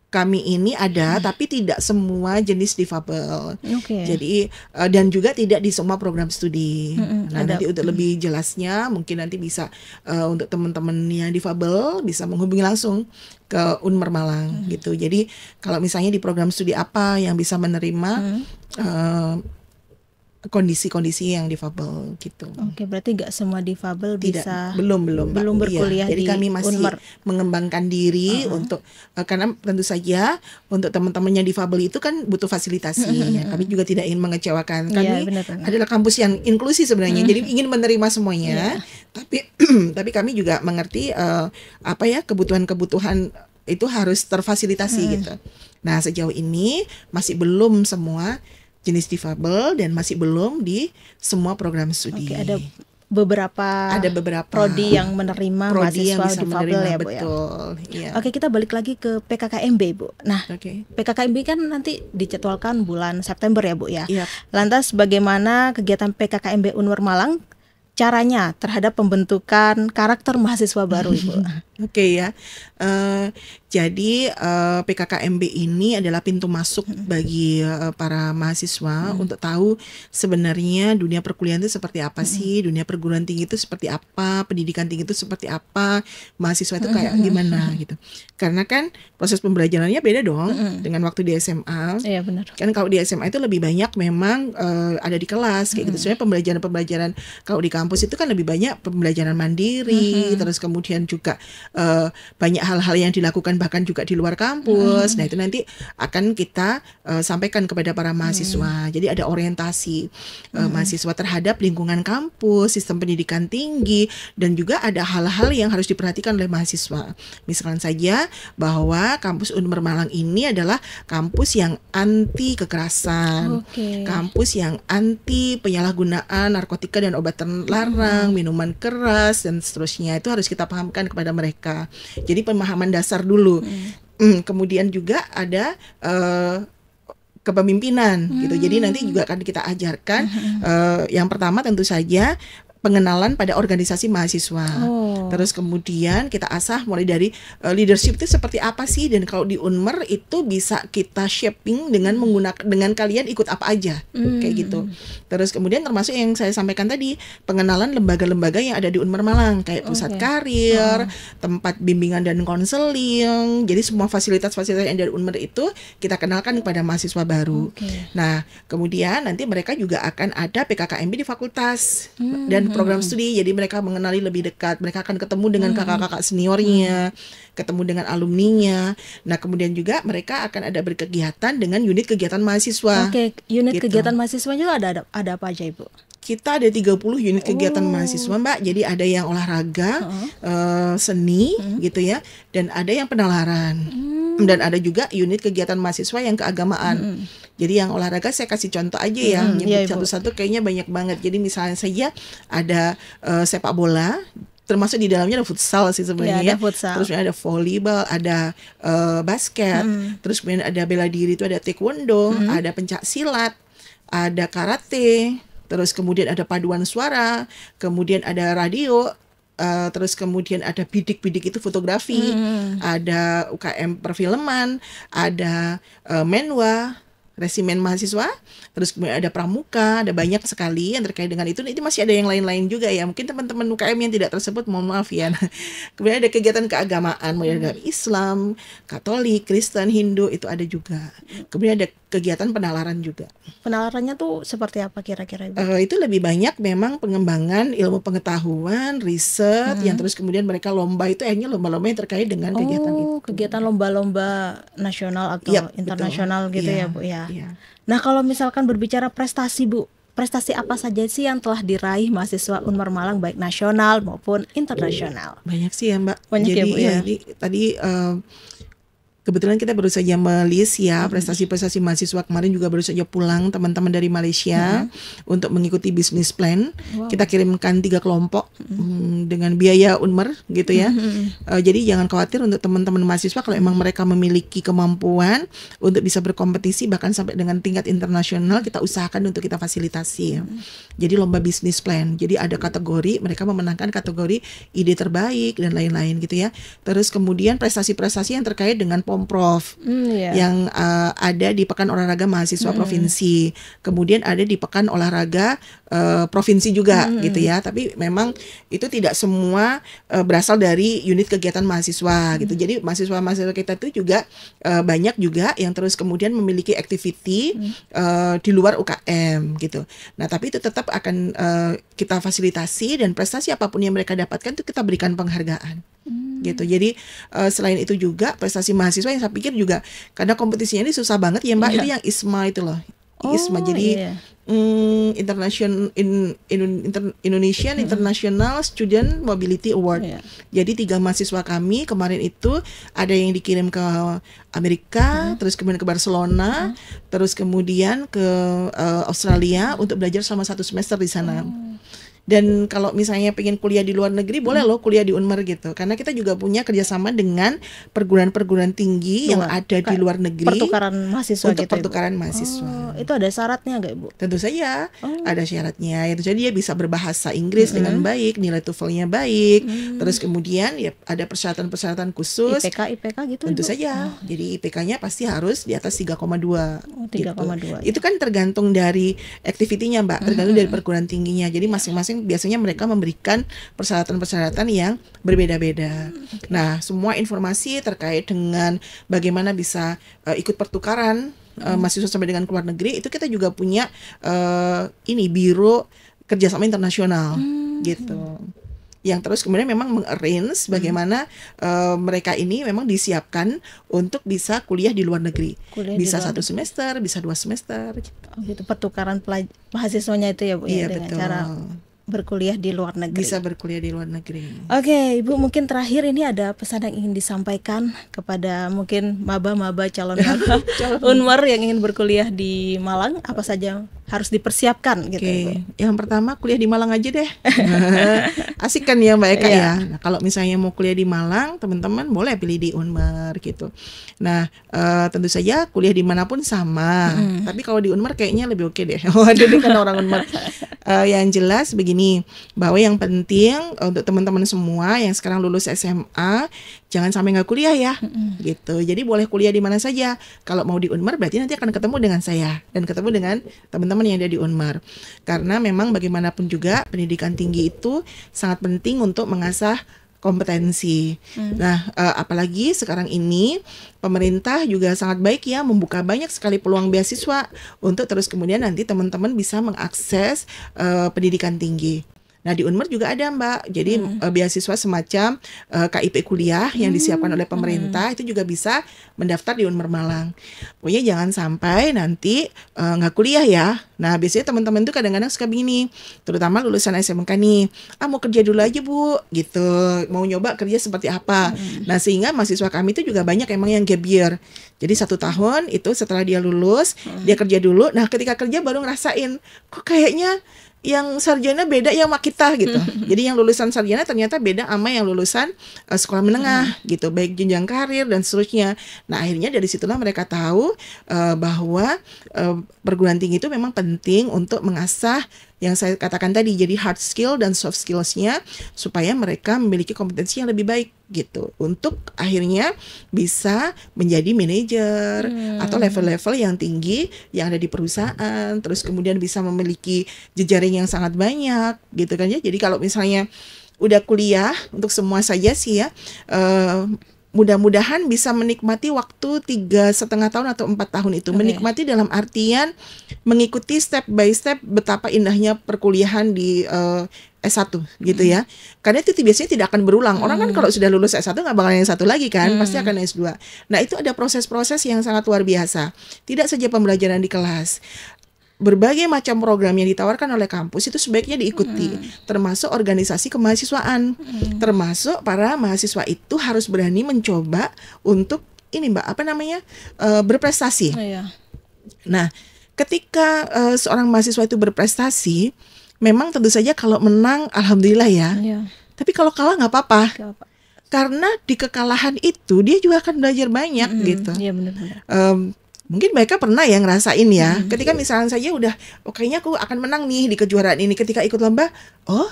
[SPEAKER 1] kami ini ada, tapi tidak semua jenis difabel.
[SPEAKER 2] Oke.
[SPEAKER 1] Jadi dan juga tidak di semua program studi. Nah,
[SPEAKER 2] ada.
[SPEAKER 1] nanti untuk lebih jelasnya mungkin nanti bisa untuk teman-teman yang difabel bisa menghubungi langsung ke Unmar Malang gitu. Jadi kalau misalnya di program studi apa yang bisa menerima kondisi-kondisi yang difabel gitu.
[SPEAKER 2] Oke, berarti nggak semua difabel
[SPEAKER 1] Tidak,
[SPEAKER 2] bisa
[SPEAKER 1] belum Mbak.
[SPEAKER 2] belum
[SPEAKER 1] Iya,
[SPEAKER 2] berkuliah
[SPEAKER 1] jadi
[SPEAKER 2] di
[SPEAKER 1] kami masih
[SPEAKER 2] Unmar.
[SPEAKER 1] mengembangkan diri untuk karena tentu saja untuk teman-teman yang difabel itu kan butuh fasilitasi ya. Kami juga tidak ingin mengecewakan. Kami
[SPEAKER 2] Iya, benar-benar.
[SPEAKER 1] adalah kampus yang inklusi sebenarnya. Jadi ingin menerima semuanya. Tapi tapi kami juga mengerti kebutuhan-kebutuhan itu harus terfasilitasi gitu. Nah, sejauh ini masih belum semua jenis difabel dan masih belum di semua program studi.
[SPEAKER 2] Oke, ada beberapa prodi yang menerima
[SPEAKER 1] prodi yang
[SPEAKER 2] mahasiswa
[SPEAKER 1] bisa
[SPEAKER 2] difabel
[SPEAKER 1] menerima,
[SPEAKER 2] ya Bu ya.
[SPEAKER 1] betul. Iya.
[SPEAKER 2] Oke, kita balik lagi ke PKKMB Bu. Nah,
[SPEAKER 1] Oke.
[SPEAKER 2] PKKMB kan nanti dijadwalkan bulan September ya Bu ya.
[SPEAKER 1] Iya.
[SPEAKER 2] Lantas bagaimana kegiatan PKKMB Unmar Malang caranya terhadap pembentukan karakter mahasiswa baru Ibu?
[SPEAKER 1] Oke ya. Jadi PKKMB ini adalah pintu masuk bagi para mahasiswa untuk tahu sebenarnya dunia perkuliahan itu seperti apa sih, dunia perguruan tinggi itu seperti apa, pendidikan tinggi itu seperti apa, mahasiswa itu kayak gimana gitu. Karena kan proses pembelajarannya beda dong dengan waktu di SMA.
[SPEAKER 2] Iya benar.
[SPEAKER 1] Kan kalau di SMA itu lebih banyak memang ada di kelas kayak gitu. Sebenarnya pembelajaran kalau di kampus itu kan lebih banyak pembelajaran mandiri, terus kemudian juga banyak hal-hal yang dilakukan bahkan juga di luar kampus. Nah, itu nanti akan kita sampaikan kepada para mahasiswa. Jadi ada orientasi mahasiswa terhadap lingkungan kampus, sistem pendidikan tinggi, dan juga ada hal-hal yang harus diperhatikan oleh mahasiswa. Misalkan saja bahwa kampus Unmar Malang ini adalah kampus yang anti kekerasan, kampus yang anti penyalahgunaan narkotika dan obat terlarang, minuman keras dan seterusnya. Itu harus kita pahamkan kepada mereka. Jadi pemahaman dasar dulu. Kemudian juga ada kepemimpinan gitu. Jadi nanti juga akan kita ajarkan yang pertama tentu saja pengenalan pada organisasi mahasiswa. Terus kemudian kita asah mulai dari leadership itu seperti apa sih, dan kalau di Unmar itu bisa kita shaping dengan kalian ikut apa aja kayak gitu. Terus kemudian termasuk yang saya sampaikan tadi, pengenalan lembaga-lembaga yang ada di Unmar Malang kayak pusat karir, tempat bimbingan dan konseling. Jadi semua fasilitas-fasilitas yang dari Unmar itu kita kenalkan kepada mahasiswa baru. Nah, kemudian nanti mereka juga akan ada PKKMB di fakultas dan program studi, jadi mereka mengenali lebih dekat, mereka akan ketemu dengan kakak-kakak seniornya, ketemu dengan alumninya. Nah, kemudian juga mereka akan ada berkegiatan dengan unit kegiatan mahasiswa.
[SPEAKER 2] Unit
[SPEAKER 1] gitu.
[SPEAKER 2] kegiatan mahasiswanya ada apa aja Ibu?
[SPEAKER 1] Kita ada 30 unit kegiatan mahasiswa, Mbak. Jadi ada yang olahraga, seni gitu ya, dan ada yang penalaran. Dan ada juga unit kegiatan mahasiswa yang keagamaan. Jadi yang olahraga saya kasih contoh aja ya, nyebut satu-satu kayaknya banyak banget. Jadi misalnya saja ada sepak bola, termasuk di dalamnya ada futsal sih sebenarnya.
[SPEAKER 2] Ada futsal.
[SPEAKER 1] Terus ada volleyball, ada basket, terus kemudian ada bela diri itu ada taekwondo, ada pencak silat, ada karate, terus kemudian ada paduan suara, kemudian ada radio, terus kemudian ada bidik-bidik itu fotografi, ada UKM perfilman, ada menwa, resimen mahasiswa, terus kemudian ada pramuka, ada banyak sekali yang terkait dengan itu. Itu masih ada yang lain-lain juga ya. Mungkin teman-teman UKM yang tidak tersebut, mohon maaf ya. Kemudian ada kegiatan keagamaan, mulai dari Islam, Katolik, Kristen, Hindu, itu ada juga. Kemudian ada kegiatan penalaran juga.
[SPEAKER 2] Penalarannya tuh seperti apa kira-kira Ibu?
[SPEAKER 1] Itu lebih banyak memang pengembangan ilmu pengetahuan, riset, yang terus kemudian mereka lomba itu akhirnya lomba-lomba yang terkait dengan kegiatan itu.
[SPEAKER 2] Kegiatan lomba-lomba nasional atau
[SPEAKER 1] Yap,
[SPEAKER 2] internasional
[SPEAKER 1] betul.
[SPEAKER 2] gitu
[SPEAKER 1] Iya,
[SPEAKER 2] ya Bu ya.
[SPEAKER 1] iya.
[SPEAKER 2] Nah kalau misalkan berbicara prestasi Bu, prestasi apa saja sih yang telah diraih mahasiswa Unmar Malang baik nasional maupun internasional?
[SPEAKER 1] Banyak sih ya Mbak.
[SPEAKER 2] Banyak
[SPEAKER 1] Jadi
[SPEAKER 2] ya, Bu, ya?
[SPEAKER 1] ini tadi kebetulan kita baru saja melis ya prestasi-prestasi mahasiswa kemarin juga baru saja pulang teman-teman dari Malaysia untuk mengikuti bisnis plan. Kita kirimkan 3 kelompok dengan biaya Unmar gitu ya. Jadi jangan khawatir untuk teman-teman mahasiswa kalau emang mereka memiliki kemampuan untuk bisa berkompetisi bahkan sampai dengan tingkat internasional, kita usahakan untuk kita fasilitasi ya. Jadi lomba bisnis plan. Jadi ada kategori, mereka memenangkan kategori ide terbaik dan lain-lain gitu ya. Terus kemudian prestasi-prestasi yang terkait dengan Pomprov yang ada di Pekan Olahraga Mahasiswa Provinsi. Kemudian ada di Pekan Olahraga Provinsi juga gitu ya. Tapi memang itu tidak semua berasal dari unit kegiatan mahasiswa gitu. Jadi mahasiswa-mahasiswa kita itu juga banyak juga yang terus kemudian memiliki activity di luar UKM gitu. Nah, tapi itu tetap akan kita fasilitasi dan prestasi apapun yang mereka dapatkan itu kita berikan penghargaan. Gitu. Jadi selain itu juga prestasi mahasiswa yang saya pikir juga karena kompetisinya ini susah banget ya Mbak, itu yang ISMA itu loh. ISMA jadi Indonesian International Student Mobility Award. Jadi 3 mahasiswa kami kemarin itu ada yang dikirim ke Amerika, terus kemudian ke Barcelona, terus kemudian ke Australia untuk belajar selama 1 semester di sana. Dan kalau misalnya pengen kuliah di luar negeri, boleh loh kuliah di Unmar gitu. Karena kita juga punya kerjasama dengan perguruan-perguruan tinggi yang ada di luar negeri.
[SPEAKER 2] Pertukaran mahasiswa
[SPEAKER 1] untuk
[SPEAKER 2] gitu
[SPEAKER 1] pertukaran mahasiswa.
[SPEAKER 2] Itu ada syaratnya nggak Ibu?
[SPEAKER 1] Tentu saja ada syaratnya. Itu jadi dia bisa berbahasa Inggris dengan baik, nilai TOEFL-nya baik. Terus kemudian ya ada persyaratan-persyaratan khusus.
[SPEAKER 2] IPK gitu
[SPEAKER 1] Tentu
[SPEAKER 2] Ibu?
[SPEAKER 1] saja. Jadi IPK-nya pasti harus di atas 3,2.
[SPEAKER 2] 3,2.
[SPEAKER 1] Itu kan tergantung dari activity-nya Mbak, tergantung dari perguruan tingginya. Jadi masing-masing biasanya mereka memberikan persyaratan-persyaratan yang berbeda-beda. Nah, semua informasi terkait dengan bagaimana bisa ikut pertukaran mahasiswa sampai dengan ke luar negeri itu kita juga punya biro kerjasama internasional gitu. Yang terus kemudian memang meng-arrange bagaimana mereka ini memang disiapkan untuk bisa kuliah di luar negeri. Bisa 1 semester, bisa 2 semester.
[SPEAKER 2] Gitu. Pertukaran mahasiswanya itu ya Bu ya, dengan
[SPEAKER 1] betul.
[SPEAKER 2] cara berkuliah di luar negeri.
[SPEAKER 1] Bisa berkuliah di luar negeri.
[SPEAKER 2] Oke, Ibu, mungkin terakhir ini ada pesan yang ingin disampaikan kepada mungkin maba-maba calon maba Unmar yang ingin berkuliah di Malang, apa saja harus dipersiapkan gitu.
[SPEAKER 1] Oke, yang pertama kuliah di Malang aja deh. Asik kan ya Mbak Eka ya. Nah, kalau misalnya mau kuliah di Malang, teman-teman boleh pilih di Unmar gitu. Nah, tentu saja kuliah dimanapun sama. Tapi kalau di Unmar kayaknya lebih oke deh. Waduh, kan orang Unmar. Yang jelas begini, bahwa yang penting untuk teman-teman semua yang sekarang lulus SMA, jangan sampai nggak kuliah ya, gitu. Jadi boleh kuliah di mana saja. Kalau mau di Unmar berarti nanti akan ketemu dengan saya dan ketemu dengan teman-teman yang ada di Unmar. Karena memang bagaimanapun juga pendidikan tinggi itu sangat penting untuk mengasah kompetensi. Nah, apalagi sekarang ini pemerintah juga sangat baik ya membuka banyak sekali peluang beasiswa untuk terus kemudian nanti teman-teman bisa mengakses pendidikan tinggi. Nah, di Unmar juga ada Mbak, jadi beasiswa semacam KIP kuliah yang disiapkan oleh pemerintah itu juga bisa mendaftar di Unmar Malang. Pokoknya jangan sampai nanti nggak kuliah ya. Nah, biasanya teman-teman tuh kadang-kadang suka begini, terutama lulusan SMK nih, mau kerja dulu aja Bu, gitu, mau nyoba kerja seperti apa. Nah, sehingga mahasiswa kami itu juga banyak emang yang gap year. Jadi 1 tahun itu setelah dia lulus, dia kerja dulu. Nah, ketika kerja baru ngerasain, kok kayaknya yang sarjana beda ya sama kita gitu. Jadi yang lulusan sarjana ternyata beda sama yang lulusan sekolah menengah gitu, baik jenjang karir dan seterusnya. Nah akhirnya dari situlah mereka tahu bahwa perguruan tinggi itu memang penting untuk mengasah yang saya katakan tadi, jadi hard skill dan soft skills-nya supaya mereka memiliki kompetensi yang lebih baik gitu, untuk akhirnya bisa menjadi manajer atau level-level yang tinggi yang ada di perusahaan, terus kemudian bisa memiliki jejaring yang sangat banyak gitu kan ya. Jadi kalau misalnya udah kuliah, untuk semua saja sih ya, mudah-mudahan bisa menikmati waktu 3,5 tahun atau 4 tahun itu. Menikmati dalam artian mengikuti step by step betapa indahnya perkuliahan di S1 gitu ya. Karena itu biasanya tidak akan berulang. Orang kan kalau sudah lulus S1 nggak bakal yang satu lagi kan, pasti akan S2. Nah itu ada proses-proses yang sangat luar biasa. Tidak saja pembelajaran di kelas, berbagai macam program yang ditawarkan oleh kampus itu sebaiknya diikuti, termasuk organisasi kemahasiswaan, termasuk para mahasiswa itu harus berani mencoba untuk ini Mbak, apa namanya, berprestasi. Nah, ketika seorang mahasiswa itu berprestasi, memang tentu saja kalau menang alhamdulillah ya, tapi kalau kalah nggak apa-apa. Karena di kekalahan itu dia juga akan belajar banyak gitu. Iya benar-benar. Mungkin mereka pernah ya ngerasain ya, ketika misalnya saja udah, kayaknya aku akan menang nih di kejuaraan ini, ketika ikut lomba, oh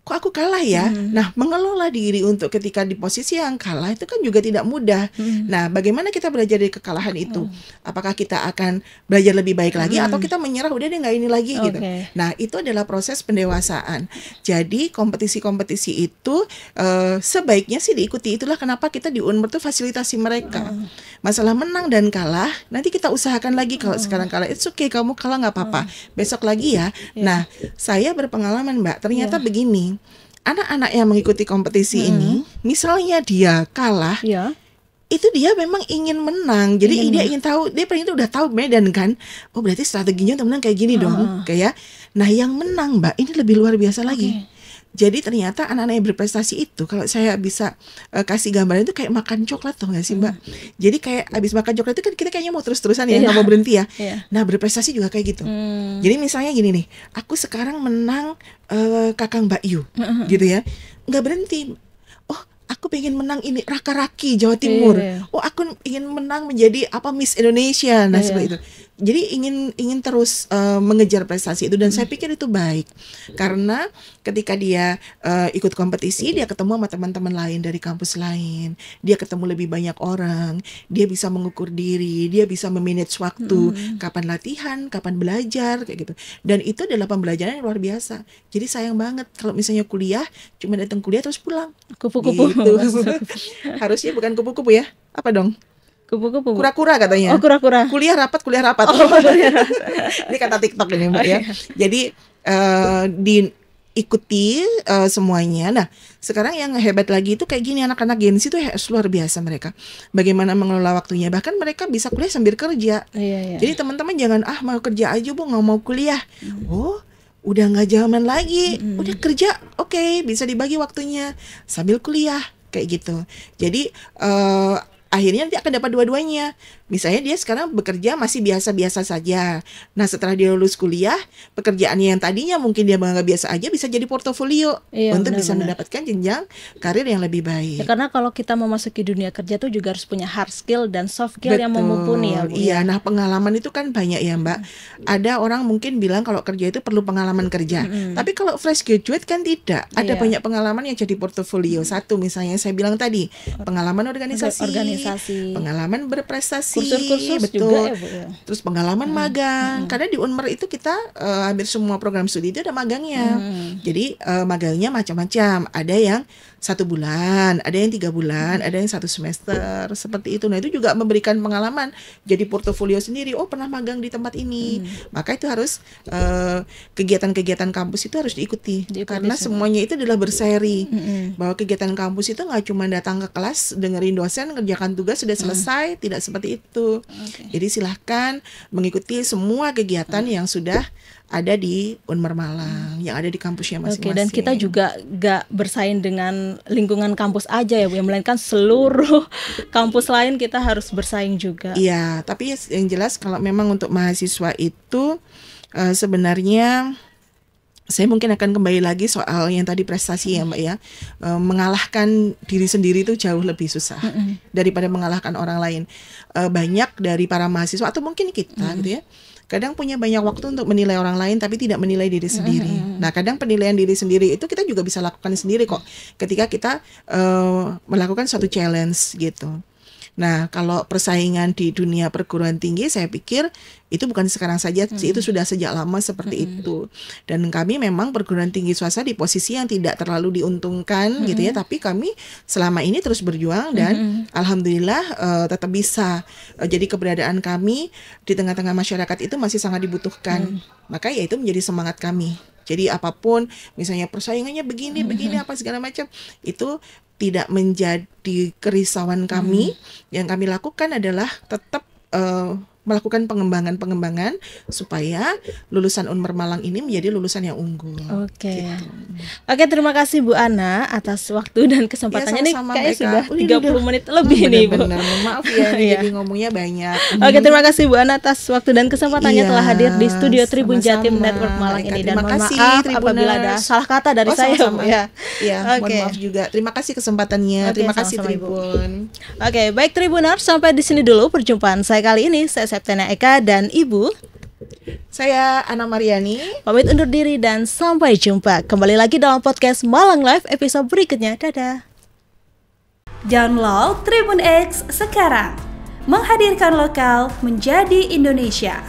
[SPEAKER 1] kok aku kalah ya. Nah mengelola diri untuk ketika di posisi yang kalah itu kan juga tidak mudah. Nah bagaimana kita belajar dari kekalahan itu? Apakah kita akan belajar lebih baik lagi atau kita menyerah, udah deh nggak ini lagi gitu. Nah itu adalah proses pendewasaan. Jadi kompetisi-kompetisi itu sebaiknya sih diikuti. Itulah kenapa kita di Unmer tuh fasilitasi mereka. Masalah menang dan kalah nanti kita usahakan lagi. Kalau sekarang kalah, it's okay, kamu kalah nggak apa-apa, besok lagi ya. Nah saya berpengalaman Mbak, ternyata begini, anak-anak yang mengikuti kompetisi ini, misalnya dia kalah, itu dia memang ingin menang. Jadi dia ingin tahu, dia pengen itu udah tahu medan kan. Oh berarti strateginya untuk menang kayak gini dong, kayak. Nah yang menang Mbak ini lebih luar biasa lagi. Jadi ternyata anak-anak yang berprestasi itu, kalau saya bisa kasih gambaran itu kayak makan coklat, tau gak sih Mbak? Jadi kayak abis makan coklat itu kan kita kayaknya mau terus-terusan ya, nggak mau berhenti ya. Nah berprestasi juga kayak gitu. Jadi misalnya gini nih, aku sekarang menang Kakang Mbak Yu, gitu ya, nggak berhenti. Oh aku pengen menang ini Raka-Raki Jawa Timur. Oh aku ingin menang menjadi apa Miss Indonesia. Nah seperti itu. Jadi ingin terus mengejar prestasi itu, dan saya pikir itu baik karena ketika dia ikut kompetisi, dia ketemu sama teman-teman lain dari kampus lain, dia ketemu lebih banyak orang, dia bisa mengukur diri, dia bisa memanage waktu, kapan latihan, kapan belajar kayak gitu. Dan itu adalah pembelajaran yang luar biasa. Jadi sayang banget kalau misalnya kuliah cuma datang kuliah terus pulang.
[SPEAKER 2] Kupu-kupu.
[SPEAKER 1] Gitu. Harusnya bukan kupu-kupu ya. Apa dong?
[SPEAKER 2] Kupu-kupu.
[SPEAKER 1] Kura-kura katanya.
[SPEAKER 2] Oh, kura-kura.
[SPEAKER 1] Kuliah rapat. Ini kata TikTok ini Mbak ya. Jadi diikuti semuanya. Nah, sekarang yang hebat lagi itu kayak gini, anak-anak Gen Z itu luar biasa mereka. Bagaimana mengelola waktunya. Bahkan mereka bisa kuliah sambil kerja. Jadi teman-teman jangan mau kerja aja Bu, nggak mau kuliah. Oh, udah nggak zaman lagi. Udah kerja, oke, bisa dibagi waktunya sambil kuliah kayak gitu. Jadi akhirnya nanti akan dapat dua-duanya. Misalnya dia sekarang bekerja masih biasa-biasa saja. Nah setelah dia lulus kuliah, pekerjaannya yang tadinya mungkin dia nggak biasa aja bisa jadi portofolio untuk bisa mendapatkan jenjang karir yang lebih baik.
[SPEAKER 2] Ya, karena kalau kita memasuki dunia kerja tuh juga harus punya hard skill dan soft skill yang mumpuni ya Bu.
[SPEAKER 1] Iya, nah pengalaman itu kan banyak ya Mbak. Ada orang mungkin bilang kalau kerja itu perlu pengalaman kerja. Tapi kalau fresh graduate kan tidak. Ada banyak pengalaman yang jadi portofolio. Satu misalnya saya bilang tadi, pengalaman organisasi. Pengalaman berprestasi.
[SPEAKER 2] Kursus-kursus
[SPEAKER 1] betul.
[SPEAKER 2] Juga ya Bu ya.
[SPEAKER 1] Terus pengalaman magang. Karena di Unmer itu kita hampir semua program studi itu ada magangnya. Jadi magangnya macam-macam. Ada yang 1 bulan, ada yang 3 bulan, ada yang 1 semester, seperti itu. Nah itu juga memberikan pengalaman, jadi portofolio sendiri. Oh pernah magang di tempat ini. Maka itu harus kegiatan-kegiatan kampus itu harus diikuti karena semuanya itu adalah berseri. Bahwa kegiatan kampus itu nggak cuma datang ke kelas, dengerin dosen, kerjakan tugas sudah selesai, tidak seperti itu. Jadi silahkan mengikuti semua kegiatan yang sudah ada di Unmer Malang, yang ada di kampusnya masing-masing.
[SPEAKER 2] Dan kita juga gak bersaing dengan lingkungan kampus aja ya Bu, melainkan seluruh kampus lain kita harus bersaing juga.
[SPEAKER 1] Iya, tapi yang jelas kalau memang untuk mahasiswa itu sebenarnya saya mungkin akan kembali lagi soal yang tadi prestasi ya Mbak ya. Mengalahkan diri sendiri itu jauh lebih susah daripada mengalahkan orang lain. Banyak dari para mahasiswa atau mungkin kita gitu ya, kadang punya banyak waktu untuk menilai orang lain tapi tidak menilai diri sendiri. Nah, kadang penilaian diri sendiri itu kita juga bisa lakukan sendiri kok ketika kita melakukan suatu challenge gitu. Nah, kalau persaingan di dunia perguruan tinggi, saya pikir itu bukan sekarang saja, itu sudah sejak lama seperti itu. Dan kami memang perguruan tinggi swasta di posisi yang tidak terlalu diuntungkan gitu ya, tapi kami selama ini terus berjuang dan alhamdulillah tetap bisa. Jadi keberadaan kami di tengah-tengah masyarakat itu masih sangat dibutuhkan. Maka ya itu menjadi semangat kami. Jadi apapun, misalnya persaingannya begini apa segala macam, itu tidak menjadi kerisauan kami. Yang kami lakukan adalah tetap melakukan pengembangan supaya lulusan Unmer Malang ini menjadi lulusan yang unggul.
[SPEAKER 2] Oke.
[SPEAKER 1] Gitu.
[SPEAKER 2] Oke, terima kasih Bu Ana atas waktu dan kesempatannya.
[SPEAKER 1] Ya, sama-sama,
[SPEAKER 2] Nih kayaknya
[SPEAKER 1] Eka.
[SPEAKER 2] sudah 30 menit lebih nih Bu.
[SPEAKER 1] Benar, maaf ya,
[SPEAKER 2] Iya.
[SPEAKER 1] jadi ngomongnya banyak.
[SPEAKER 2] Oke, terima kasih Bu Ana atas waktu dan kesempatannya
[SPEAKER 1] Iya,
[SPEAKER 2] telah hadir di studio Tribun
[SPEAKER 1] sama-sama,
[SPEAKER 2] Jatim Network Malang
[SPEAKER 1] Eka.
[SPEAKER 2] ini. Dan
[SPEAKER 1] Terima
[SPEAKER 2] mohon
[SPEAKER 1] kasih,
[SPEAKER 2] maaf
[SPEAKER 1] Tribuners.
[SPEAKER 2] apabila ada salah kata dari saya
[SPEAKER 1] sama-sama.
[SPEAKER 2] Bu ya.
[SPEAKER 1] Iya, mohon
[SPEAKER 2] Oke.
[SPEAKER 1] maaf juga. Terima kasih kesempatannya.
[SPEAKER 2] Oke,
[SPEAKER 1] Terima kasih
[SPEAKER 2] sama-sama, Ibu.
[SPEAKER 1] Tribun.
[SPEAKER 2] Oke, baik Tribuners, sampai di sini dulu perjumpaan saya kali ini. Saya Septiana Eka dan Ibu
[SPEAKER 1] Saya Ana Mariani.
[SPEAKER 2] pamit undur diri dan sampai jumpa. Kembali lagi dalam podcast Malang Live episode berikutnya. Dadah.
[SPEAKER 3] Download Tribun X sekarang. Menghadirkan lokal menjadi Indonesia.